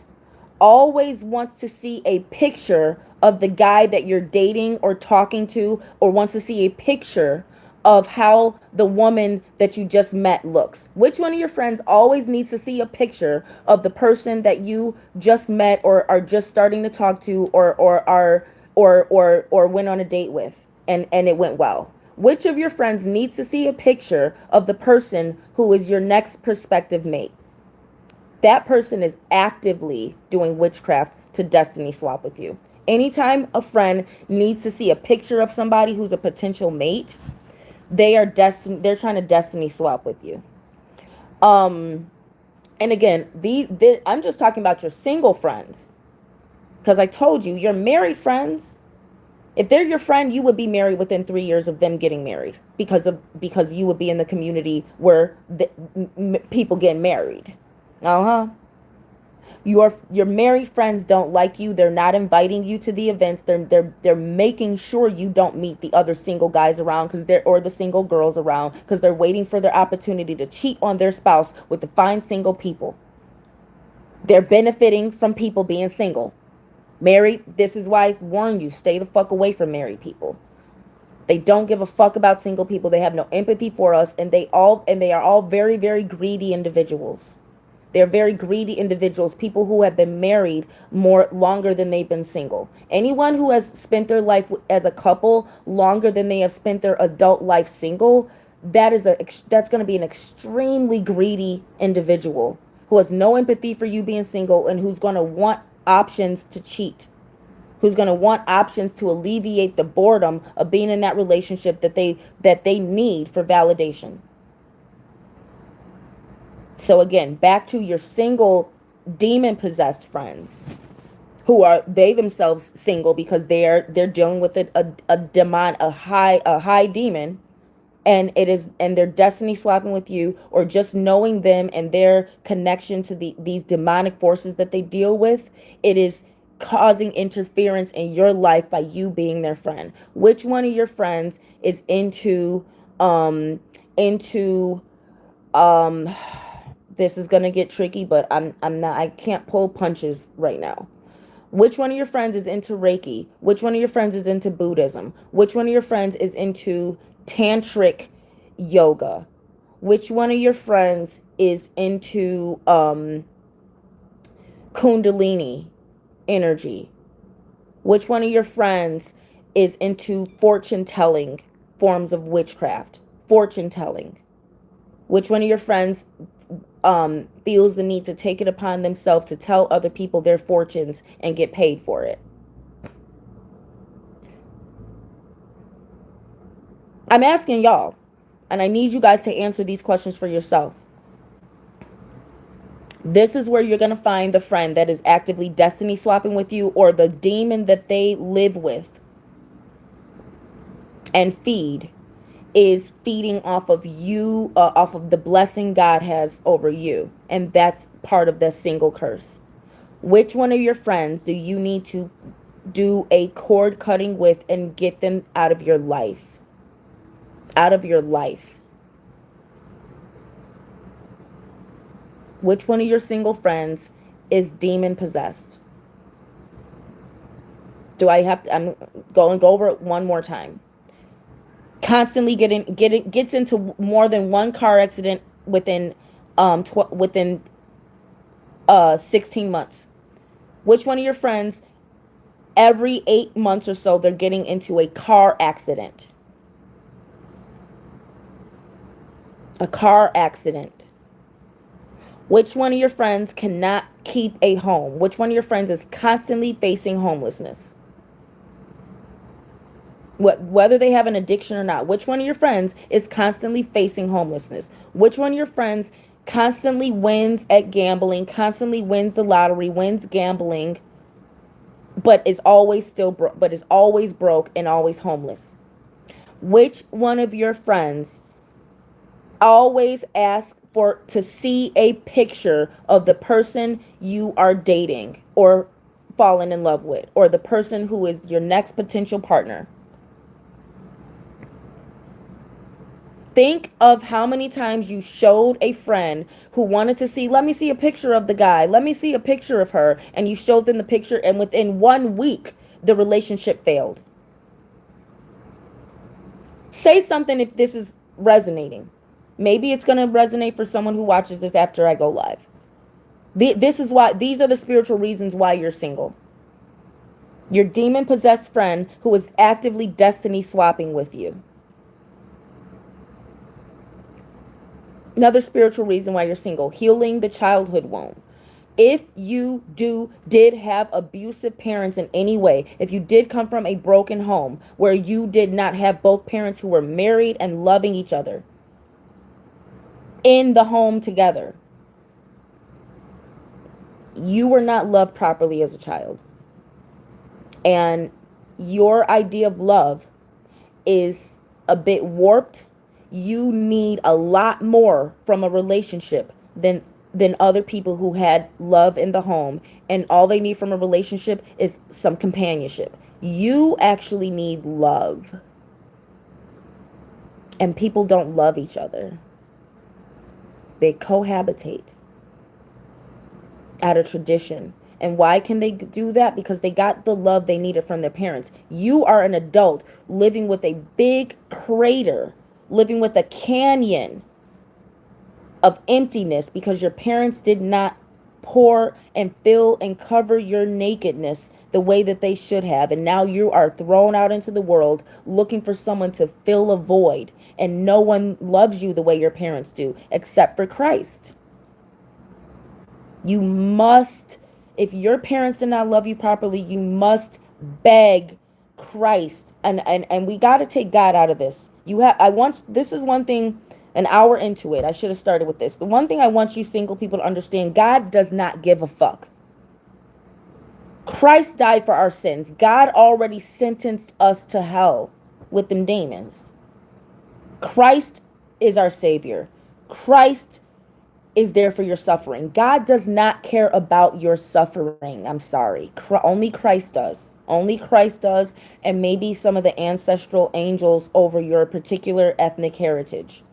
always wants to see a picture of the guy that you're dating or talking to, or wants to see a picture of how the woman that you just met looks? Which one of your friends always needs to see a picture of the person that you just met or are just starting to talk to or went on a date with and it went well? Which of your friends needs to see a picture of the person who is your next prospective mate? That person is actively doing witchcraft to destiny swap with you. Anytime a friend needs to see a picture of somebody who's a potential mate, they're trying to destiny swap with you. And again, I'm just talking about your single friends. Because I told you, your married friends, if they're your friend, you would be married within 3 years of them getting married, because you would be in the community where people get married. Your married friends don't like you. They're not inviting you to the events. They're making sure you don't meet the other single guys around, or the single girls around, because they're waiting for their opportunity to cheat on their spouse with the fine single people. They're benefiting from people being single. Married, this is why I warn you, stay the fuck away from married people. They don't give a fuck about single people. They have no empathy for us, and they are all very, very greedy individuals. They're very greedy individuals, people who have been married longer than they've been single. Anyone who has spent their life as a couple longer than they have spent their adult life single, that's going to be an extremely greedy individual who has no empathy for you being single, and who's going to want options to cheat, who's going to want options to alleviate the boredom of being in that relationship that they need for validation. So again, back to your single demon-possessed friends, who are they themselves single because they're dealing with a high demon, and they're destiny swapping with you, or just knowing them and their connection to these demonic forces that they deal with. It is causing interference in your life by you being their friend. Which one of your friends is into this is gonna get tricky, but I can't pull punches right now. Which one of your friends is into Reiki? Which one of your friends is into Buddhism? Which one of your friends is into tantric yoga? Which one of your friends is into Kundalini energy? Which one of your friends is into fortune telling forms of witchcraft? Fortune telling. Which one of your friends feels the need to take it upon themselves to tell other people their fortunes and get paid for it? I'm asking y'all, and I need you guys to answer these questions for yourself. This is where you're going to find the friend that is actively destiny swapping with you, or the demon that they live with and feed is feeding off of you, off of the blessing God has over you. And that's part of the single curse. Which one of your friends do you need to do a cord cutting with and get them out of your life? Out of your life. Which one of your single friends is demon possessed? Do I have to? I'm going to go over it one more time. Constantly gets into more than one car accident within 16 months. Which one of your friends every 8 months or so they're getting into a car accident? A car accident. Which one of your friends cannot keep a home? Which one of your friends is constantly facing homelessness? Whether they have an addiction or not, which one of your friends is constantly facing homelessness? Which one of your friends constantly wins at gambling, constantly wins the lottery, wins gambling, but is always broke and always homeless? Which one of your friends always ask for to see a picture of the person you are dating or falling in love with, or the person who is your next potential partner? Think of how many times you showed a friend who wanted to see, let me see a picture of the guy, let me see a picture of her, and you showed them the picture, and within 1 week, the relationship failed. Say something if this is resonating. Maybe it's going to resonate for someone who watches this after I go live. This is why, these are the spiritual reasons why you're single. Your demon possessed friend who is actively destiny swapping with you. Another spiritual reason why you're single: healing the childhood wound. If you did have abusive parents in any way, if you did come from a broken home where you did not have both parents who were married and loving each other in the home together, you were not loved properly as a child. And your idea of love is a bit warped. You need a lot more from a relationship than other people who had love in the home, and all they need from a relationship is some companionship. You actually need love. And people don't love each other. They cohabitate out of tradition. And why can they do that? Because they got the love they needed from their parents. You are an adult living with a big crater, living with a canyon of emptiness because your parents did not pour and fill and cover your nakedness the way that they should have. And now you are thrown out into the world looking for someone to fill a void. And no one loves you the way your parents do, except for Christ. You must, if your parents did not love you properly, you must beg Christ. And we got to take God out of this. This is one thing, an hour into it, I should have started with this. The one thing I want you single people to understand: God does not give a fuck. Christ died for our sins. God already sentenced us to hell with them demons. Christ is our Savior. Christ is there for your suffering. God does not care about your suffering. I'm sorry. Only Christ does. Only Christ does, and maybe some of the ancestral angels over your particular ethnic heritage.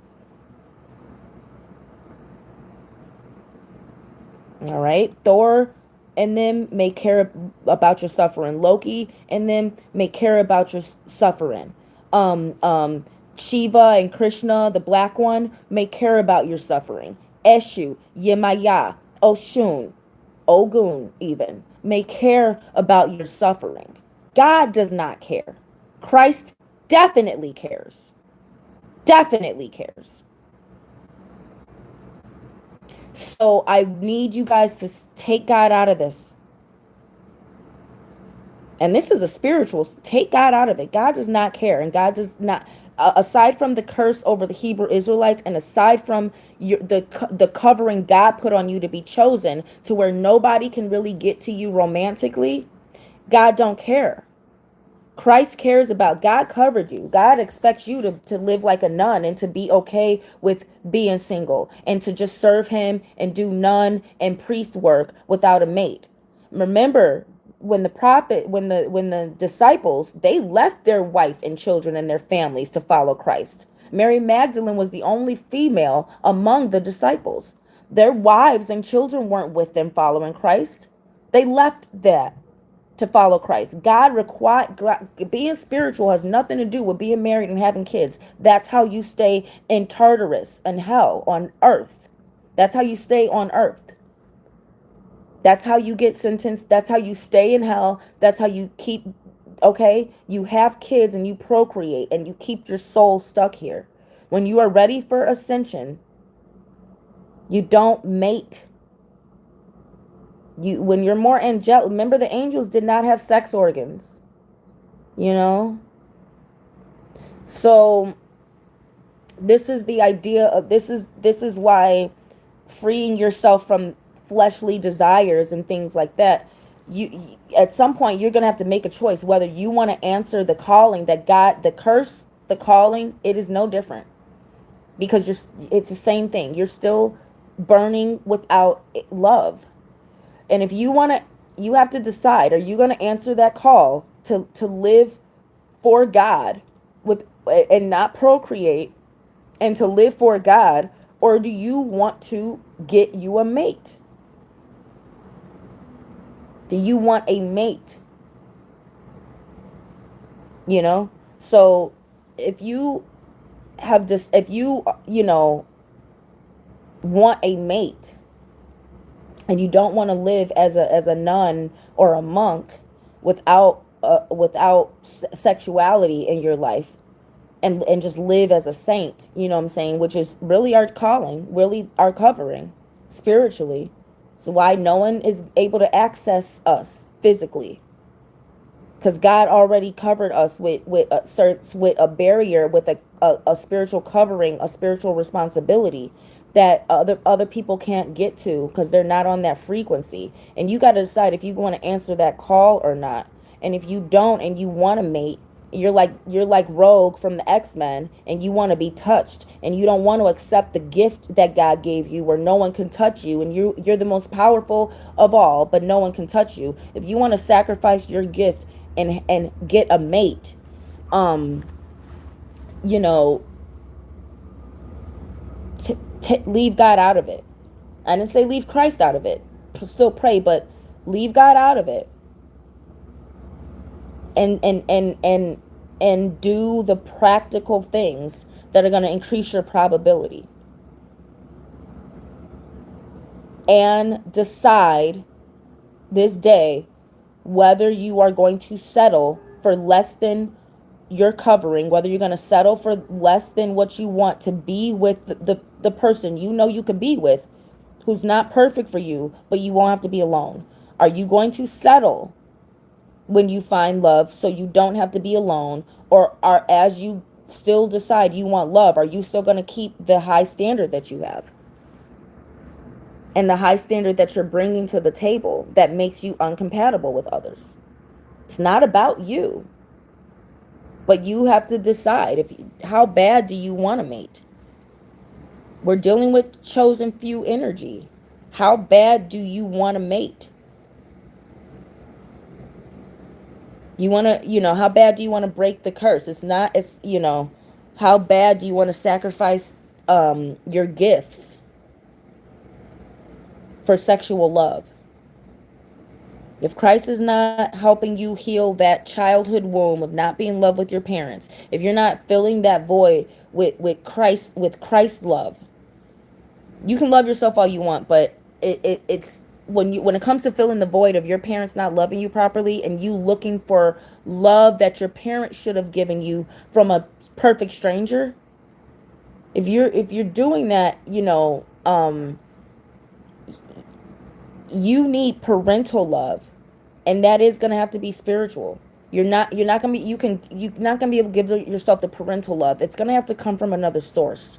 All right? Thor and them may care about your suffering. Loki and them may care about your suffering. Shiva and Krishna, the black one, may care about your suffering. Eshu, Yemaya, Oshun, Ogun even may care about your suffering. God does not care. Christ definitely cares. Definitely cares. So I need you guys to take God out of this. And this is a spiritual, take God out of it. God does not care. And God does not, aside from the curse over the Hebrew Israelites, and aside from the covering God put on you to be chosen, to where nobody can really get to you romantically, God don't care. Christ cares about, God covered you. God expects you to live like a nun and to be okay with being single and to just serve him and do nun and priest work without a mate. Remember, when the prophet, when the disciples, they left their wife and children and their families to follow Christ. Mary Magdalene was the only female among the disciples. Their wives and children weren't with them following Christ. They left that to follow Christ. God required, being spiritual has nothing to do with being married and having kids. That's how you stay in Tartarus and hell on earth. That's how you stay on earth. That's how you get sentenced. That's how you stay in hell. That's how you keep, okay? You have kids and you procreate and you keep your soul stuck here. When you are ready for ascension, you don't mate. When you're more angelic, remember the angels did not have sex organs, you know? So this is the idea of, this is why freeing yourself from fleshly desires and things like that, you at some point you're going to have to make a choice whether you want to answer the calling that God, the curse, the calling, it is no different, because it's the same thing. You're still burning without love. And if you want to, you have to decide, are you going to answer that call to live for God with, and not procreate, and to live for God, or do you want to get you a mate? Do you want a mate? You know? So if you have this, if you, want a mate, and you don't want to live as a nun or a monk without sexuality in your life, and just live as a saint, you know what I'm saying, which is really our calling, really our covering spiritually. So why no one is able to access us physically, because God already covered us with a barrier, with a spiritual covering, a spiritual responsibility that other people can't get to, because they're not on that frequency. And you got to decide if you want to answer that call or not. And if you don't, and you want to mate, you're like Rogue from the X-Men, and you want to be touched, and you don't want to accept the gift that God gave you, where no one can touch you, and you're the most powerful of all, but no one can touch you. If you want to sacrifice your gift and get a mate, um you know leave God out of it. I didn't say leave Christ out of it. Still pray, but leave God out of it, and do the practical things that are going to increase your probability, and decide this day whether you are going to settle for less than your covering, whether you're going to settle for less than what you want to be with the person you know you could be with, who's not perfect for you, but you won't have to be alone. Are you going to settle when you find love so you don't have to be alone? Or as you still decide you want love, are you still going to keep the high standard that you have, and the high standard that you're bringing to the table that makes you uncompatible with others? It's not about you, but you have to decide how bad do you want to mate. We're dealing with chosen few energy. How bad do you want to mate? You want to, how bad do you want to break the curse? How bad do you want to sacrifice your gifts for sexual love? If Christ is not helping you heal that childhood womb of not being in love with your parents, if you're not filling that void with Christ's love, you can love yourself all you want, but it's when it comes to filling the void of your parents not loving you properly and you looking for love that your parents should have given you from a perfect stranger, if you're doing that, you need parental love, and that is going to have to be spiritual. You're not going to be you're not going to be able to give yourself the parental love. It's going to have to come from another source.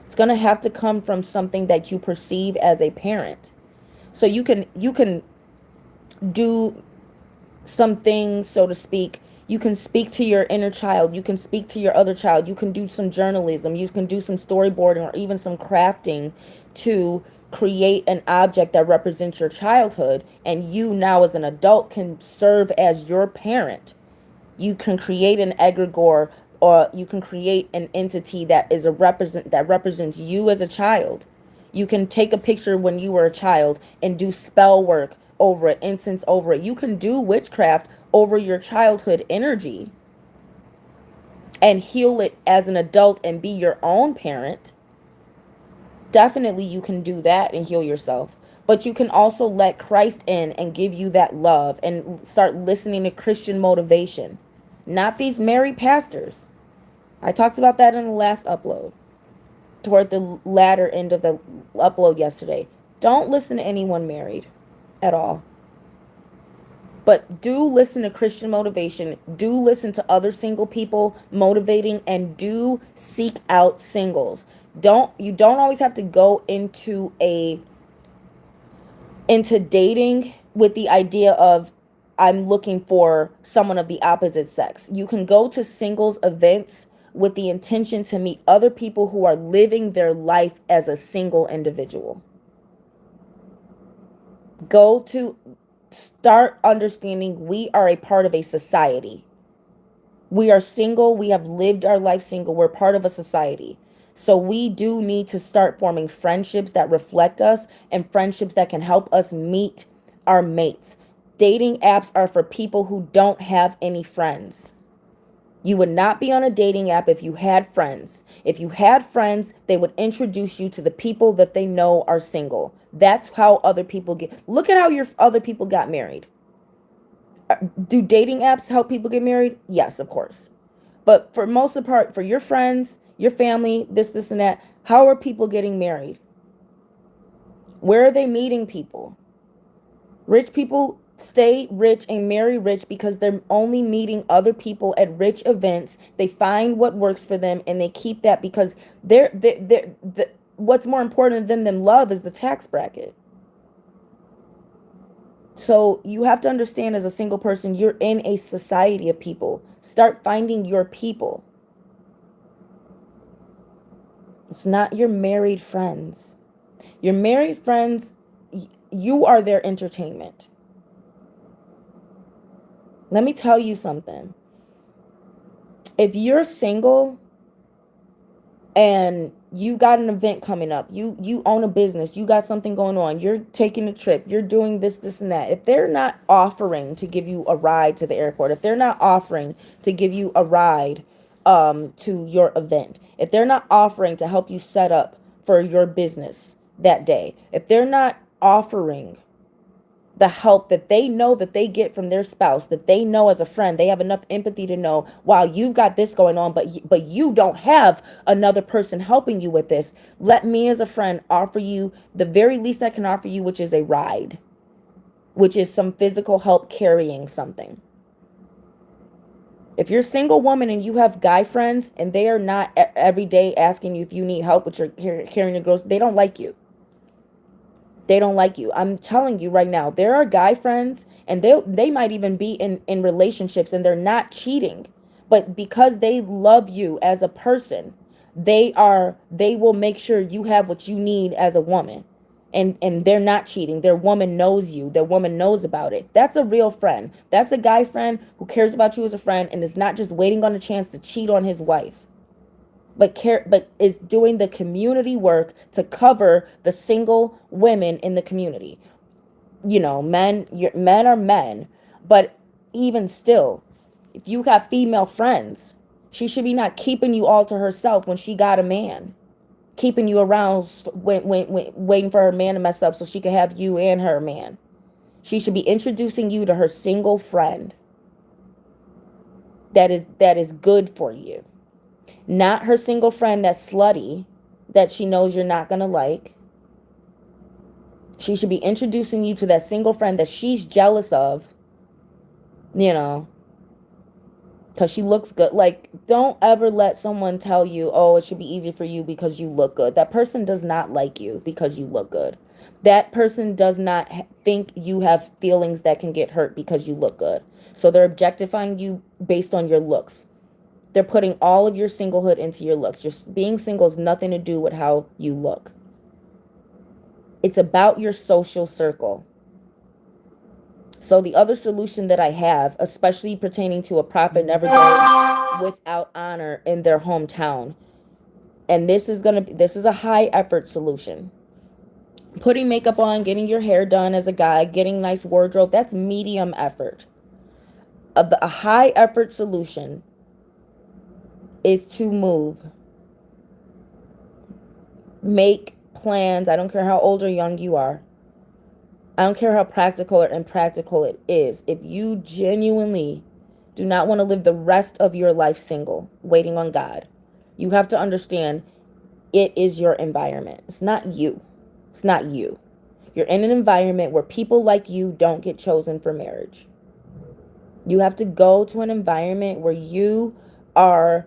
It's going to have to come from something that you perceive as a parent. So you can do some things, so to speak. You can speak to your inner child. You can speak to your other child. You can do some journalism. You can do some storyboarding or even some crafting to create an object that represents your childhood. And you now, as an adult, can serve as your parent. You can create an egregore, or you can create an entity that represents you as a child. You can take a picture when you were a child and do spell work over it, incense over it. You can do witchcraft over your childhood energy and heal it as an adult and be your own parent. Definitely you can do that and heal yourself. But you can also let Christ in and give you that love and start listening to Christian motivation. Not these married pastors. I talked about that in the last upload, toward the latter end of the upload yesterday. Don't listen to anyone married at all. But do listen to Christian motivation. Do listen to other single people motivating, and do seek out singles. You don't always have to go into dating with the idea of I'm looking for someone of the opposite sex. You can go to singles events with the intention to meet other people who are living their life as a single individual. Go to start understanding we are a part of a society. We are single. We have lived our life single. We're part of a society. So we do need to start forming friendships that reflect us and friendships that can help us meet our mates. Dating apps are for people who don't have any friends. You would not be on a dating app if you had friends. If you had friends, they would introduce you to the people that they know are single. That's how other people get. Look at how your other people got married. Do dating apps help people get married? Yes, of course. But for most of the part, for your friends, your family, this, and that, how are people getting married? Where are they meeting people? Rich people stay rich and marry rich because they're only meeting other people at rich events. They find what works for them and they keep that because what's more important than love is the tax bracket. So you have to understand, as a single person, you're in a society of people. Start finding your people. It's not your married friends. Your married friends, you are their entertainment. Let me tell you something. If you're single and you got an event coming up, you own a business, you got something going on, you're taking a trip, you're doing this and that. If they're not offering to give you a ride to the airport, if they're not offering to give you a ride to your event, if they're not offering to help you set up for your business that day, if they're not offering the help that they know that they get from their spouse, that they know as a friend, they have enough empathy to know, wow, you've got this going on, but you don't have another person helping you with this. Let me as a friend offer you the very least I can offer you, which is a ride, which is some physical help carrying something. If you're a single woman and you have guy friends and they are not every day asking you if you need help with your carrying your groceries, they don't like you. They don't like you. I'm telling you right now, there are guy friends and they might even be in relationships and they're not cheating. But because they love you as a person, they will make sure you have what you need as a woman. And they're not cheating. Their woman knows you. Their woman knows about it. That's a real friend. That's a guy friend who cares about you as a friend and is not just waiting on a chance to cheat on his wife, but is doing the community work to cover the single women in the community. Men are men, but even still, if you have female friends, she should be not keeping you all to herself when she got a man. keeping you around when waiting for her man to mess up so she can have you and her man. She should be introducing you to her single friend that is good for you. Not her single friend that's slutty, that she knows you're not going to like. She should be introducing you to that single friend that she's jealous of, you know, because she looks good. Like, don't ever let someone tell you, oh, it should be easy for you because you look good. That person does not like you because you look good. That person does not think you have feelings that can get hurt because you look good. So they're objectifying you based on your looks. They're putting all of your singlehood into your looks. Just being single has nothing to do with how you look. It's about your social circle. So the other solution that I have, especially pertaining to a prophet never goes without honor in their hometown. And this is a high effort solution. Putting makeup on, getting your hair done as a guy, getting nice wardrobe, that's medium effort. A high effort solution is to move. Make plans. I don't care how old or young you are. I don't care how practical or impractical it is. If you genuinely do not want to live the rest of your life single, waiting on God, you have to understand it is your environment. It's not you. It's not you. You're in an environment where people like you don't get chosen for marriage. You have to go to an environment where you are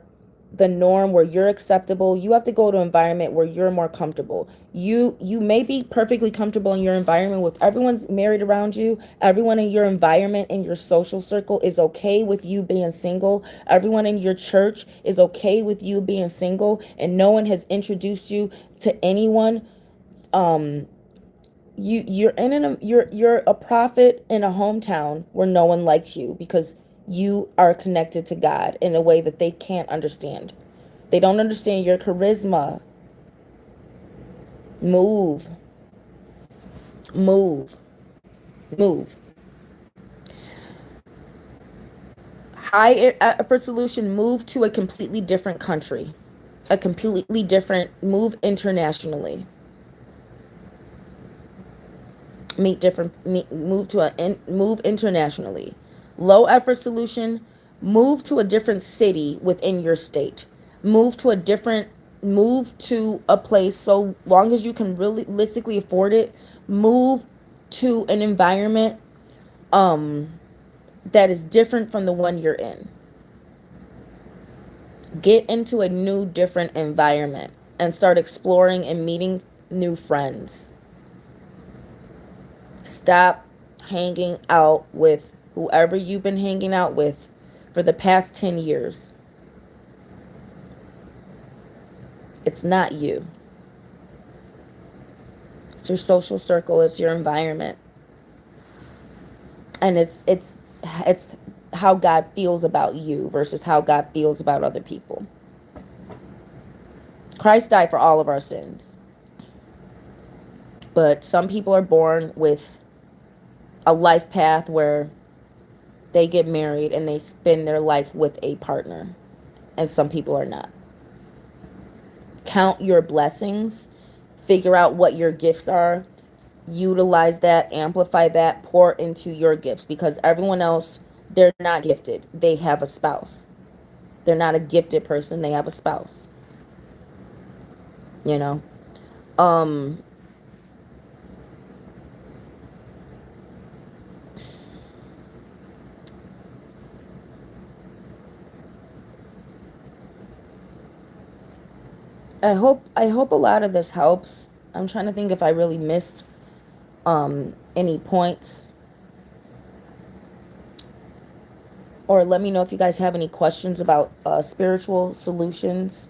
the norm, where you're acceptable. You have to go to an environment where you're more comfortable. You may be perfectly comfortable in your environment with everyone's married around you. Everyone in your environment, in your social circle, is okay with you being single. Everyone in your church is okay with you being single, and no one has introduced you to anyone. You're a prophet in a hometown where no one likes you because you are connected to God in a way that they can't understand. They don't understand your charisma. Move, move, move. High effort solution, move to a completely different country. A completely different, move internationally. Move internationally. Low effort solution, move to a different city within your state. Move to a place, so long as you can realistically afford it. Move to an environment that is different from the one you're in. Get into a new, different environment and start exploring and meeting new friends. Stop hanging out with whoever you've been hanging out with for the past 10 years. It's not you. It's your social circle, it's your environment. And it's how God feels about you versus how God feels about other people. Christ died for all of our sins. But some people are born with a life path where they get married and they spend their life with a partner, and some people are not. Count your blessings, figure out what your gifts are, utilize that, amplify that, pour into your gifts, because everyone else, they're not gifted. They have a spouse. They're not a gifted person. They have a spouse. You know? I hope a lot of this helps. I'm trying to think if I really missed any points. Or let me know if you guys have any questions about spiritual solutions,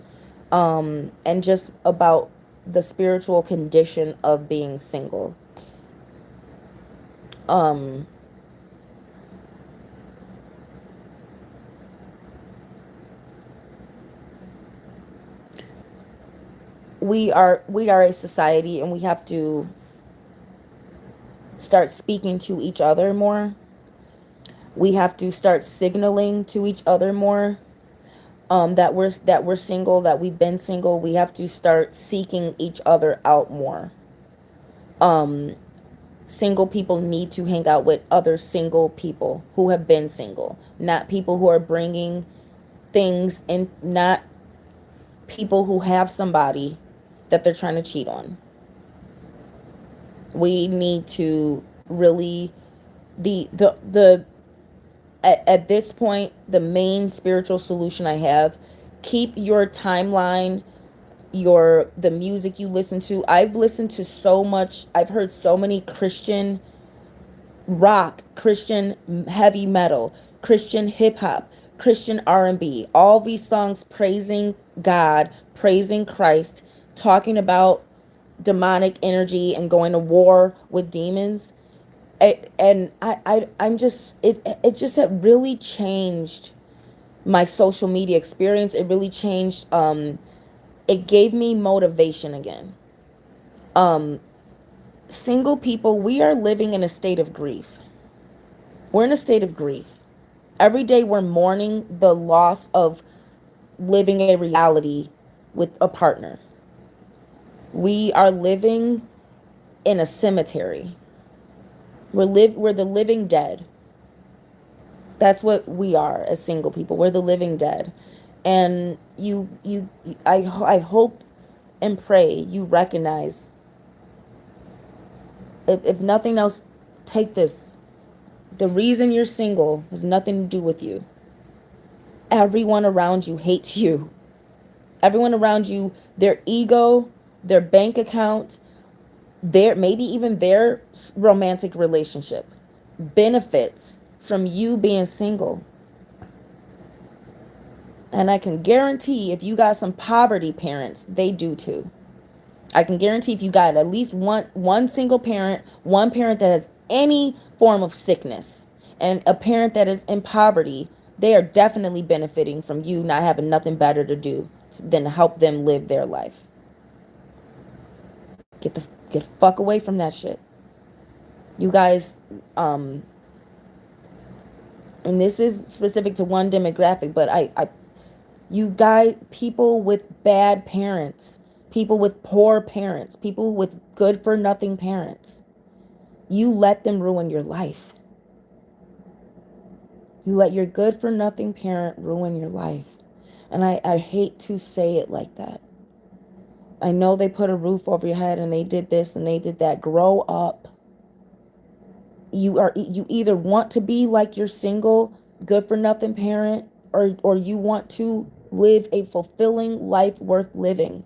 and just about the spiritual condition of being single. Um, we are a society, and we have to start speaking to each other more. We have to start signaling to each other more. that we're single, that we've been single, we have to start seeking each other out more. um Single people need to hang out with other single people who have been single, not people who are bringing things and not people who have somebody that they're trying to cheat on. We need to really, the at this point, the main spiritual solution I have: keep your timeline, the music you listen to. I've listened to so much, I've heard so many Christian rock, Christian heavy metal, Christian hip hop, Christian R&B, all these songs praising God, praising Christ, talking about demonic energy and going to war with demons. And I'm just, it just had really changed my social media experience. It really changed, it gave me motivation again. um Single people, we are living in a state of grief. We're in a state of grief. Every day we're mourning the loss of living a reality with a partner. We are living in a cemetery. We're the living dead. That's what we are as single people. We're the living dead. And I hope and pray you recognize, if nothing else, take this. The reason you're single has nothing to do with you. Everyone around you hates you. Everyone around you, their ego, their bank account, their, maybe even their romantic relationship benefits from you being single. And I can guarantee if you got some poverty parents, they do too. I can guarantee if you got at least one single parent, one parent that has any form of sickness, and a parent that is in poverty, they are definitely benefiting from you not having nothing better to do than help them live their life. Get the fuck away from that shit. You guys, and this is specific to one demographic, but you guys, people with bad parents, people with poor parents, people with good for nothing parents, you let them ruin your life. You let your good for nothing parent ruin your life. And I hate to say it like that. I know they put a roof over your head and they did this and they did that. Grow up. You either want to be like your single good for nothing parent, or you want to live a fulfilling life worth living,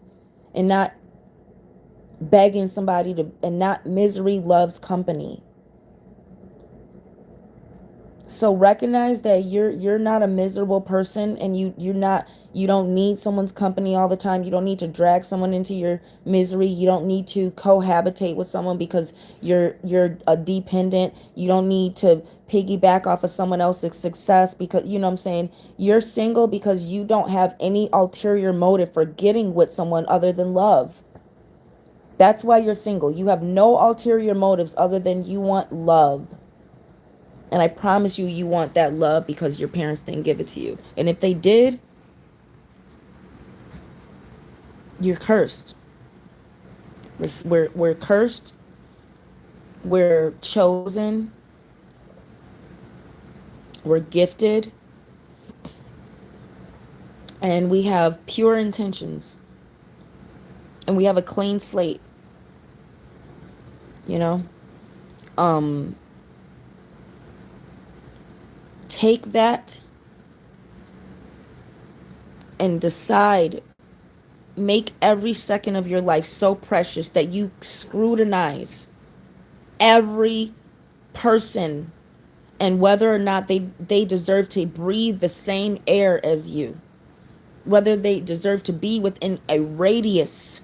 and not begging somebody to, and not misery loves company. So recognize that you're not a miserable person, and you don't need someone's company all the time. You don't need to drag someone into your misery. You don't need to cohabitate with someone because you're a dependent. You don't need to piggyback off of someone else's success because, you know what I'm saying, you're single because you don't have any ulterior motive for getting with someone other than love. That's why you're single. You have no ulterior motives other than you want love. And I promise you, you want that love because your parents didn't give it to you. And if they did, you're cursed. We're cursed. We're chosen. We're gifted. And we have pure intentions. And we have a clean slate. You know? Take that and decide. Make every second of your life so precious that you scrutinize every person and whether or not they deserve to breathe the same air as you, whether they deserve to be within a radius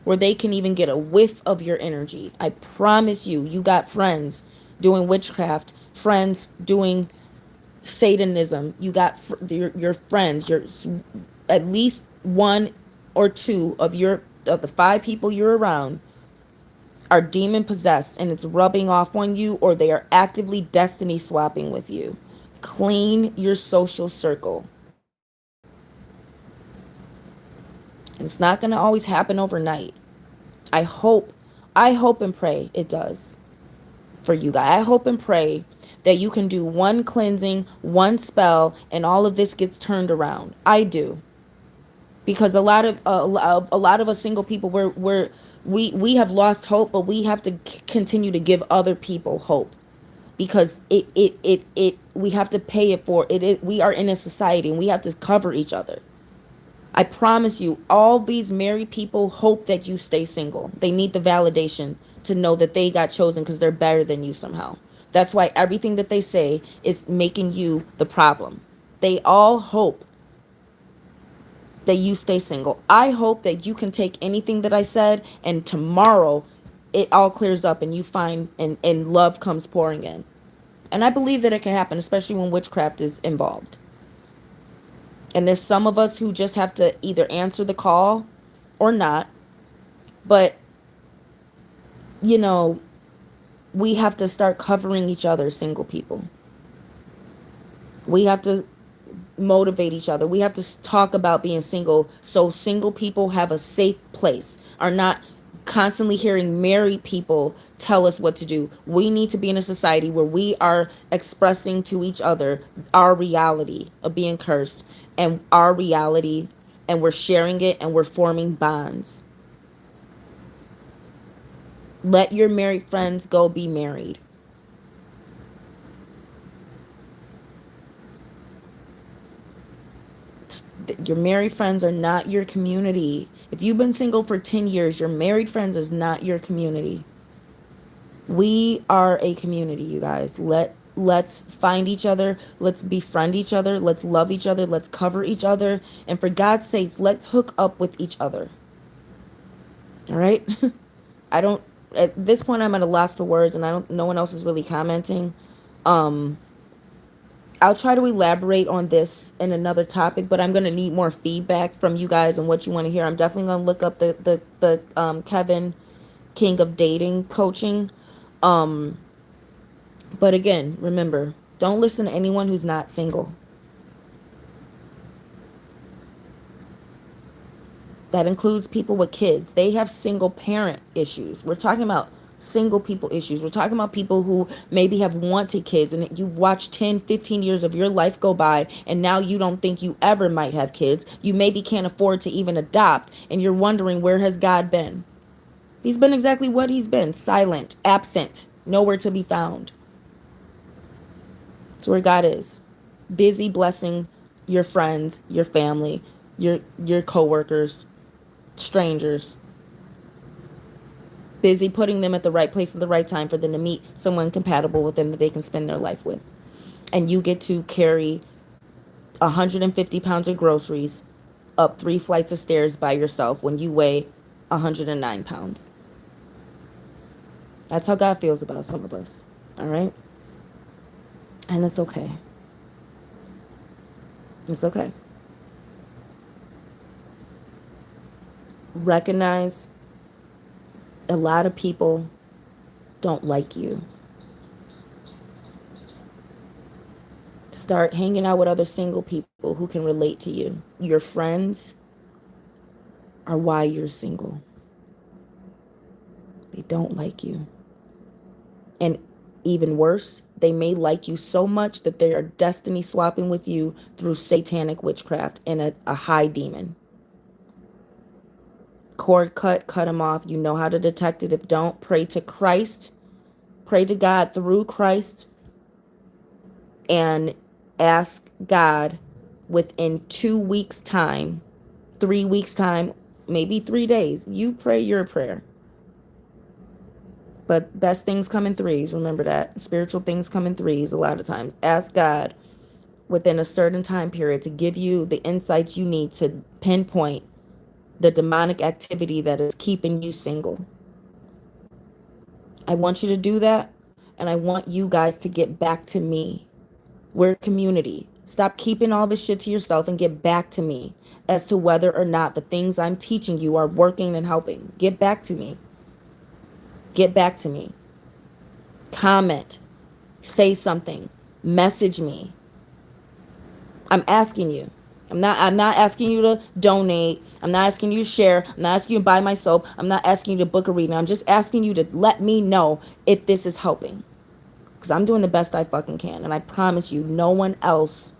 where they can even get a whiff of your energy. I promise you, you got friends doing witchcraft, friends doing Satanism. You got your friends, your, at least one or two of the five people you're around are demon possessed, and it's rubbing off on you, or they are actively destiny swapping with you. Clean your social circle. And it's not going to always happen overnight. I hope, I hope and pray it does for you guys. I hope and pray that you can do one cleansing, one spell, and all of this gets turned around. I do, because a lot of us single people, we have lost hope, but we have to continue to give other people hope, because we have to pay it for it. We are in a society and we have to cover each other. I promise you, all these married people hope that you stay single. They need the validation to know that they got chosen because they're better than you somehow. That's why everything that they say is making you the problem. They all hope that you stay single. I hope that you can take anything that I said and tomorrow it all clears up and you find and love comes pouring in. And I believe that it can happen, especially when witchcraft is involved. And there's some of us who just have to either answer the call or not. But, you know, we have to start covering each other, single people. We have to motivate each other. We have to talk about being single so single people have a safe place, are not constantly hearing married people tell us what to do. We need to be in a society where we are expressing to each other our reality of being cursed and our reality, and we're sharing it and we're forming bonds. Let your married friends go be married. Your married friends are not your community. If you've been single for 10 years, your married friends is not your community. We are a community, you guys. Let's find each other, let's befriend each other, let's love each other, let's cover each other, and for God's sakes, let's hook up with each other. All right? I don't At this point I'm at a loss for words, and I don't no one else is really commenting. Um I'll try to elaborate on this in another topic, but I'm gonna need more feedback from you guys on what you want to hear. I'm definitely gonna look up the Kevin King of Dating coaching. Um, but again, remember, don't listen to anyone who's not single. That includes people with kids. They have single parent issues. We're talking about single people issues. We're talking about people who maybe have wanted kids and you've watched 10, 15 years of your life go by and now you don't think you ever might have kids. You maybe can't afford to even adopt and you're wondering, where has God been? He's been exactly what he's been: silent, absent, nowhere to be found. It's where God is. Busy blessing your friends, your family, your coworkers, strangers. Busy putting them at the right place at the right time for them to meet someone compatible with them that they can spend their life with. And you get to carry 150 pounds of groceries up 3 flights of stairs by yourself when you weigh 109 pounds. That's how God feels about some of us. All right? And it's okay. It's okay. Recognize a lot of people don't like you. Start hanging out with other single people who can relate to you. Your friends are why you're single. They don't like you. And even worse, they may like you so much that they are destiny swapping with you through satanic witchcraft and a high demon. Cord cut them off. You know how to detect it. If don't, pray to Christ. Pray to God through Christ and ask God within 2 weeks' time, 3 weeks' time, maybe 3 days. You pray your prayer. But best things come in threes. Remember that. Spiritual things come in threes a lot of times. Ask God within a certain time period to give you the insights you need to pinpoint the demonic activity that is keeping you single. I want you to do that, and I want you guys to get back to me. We're a community. Stop keeping all this shit to yourself and get back to me as to whether or not the things I'm teaching you are working and helping. Get back to me. Get back to me. Comment. Say something. Message me. I'm asking you. I'm not asking you to donate. I'm not asking you to share. I'm not asking you to buy my soap. I'm not asking you to book a reading. I'm just asking you to let me know if this is helping. Because I'm doing the best I fucking can. And I promise you, no one else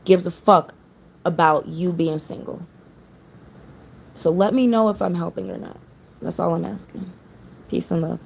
gives a fuck about you being single. So let me know if I'm helping or not. That's all I'm asking. Peace and love.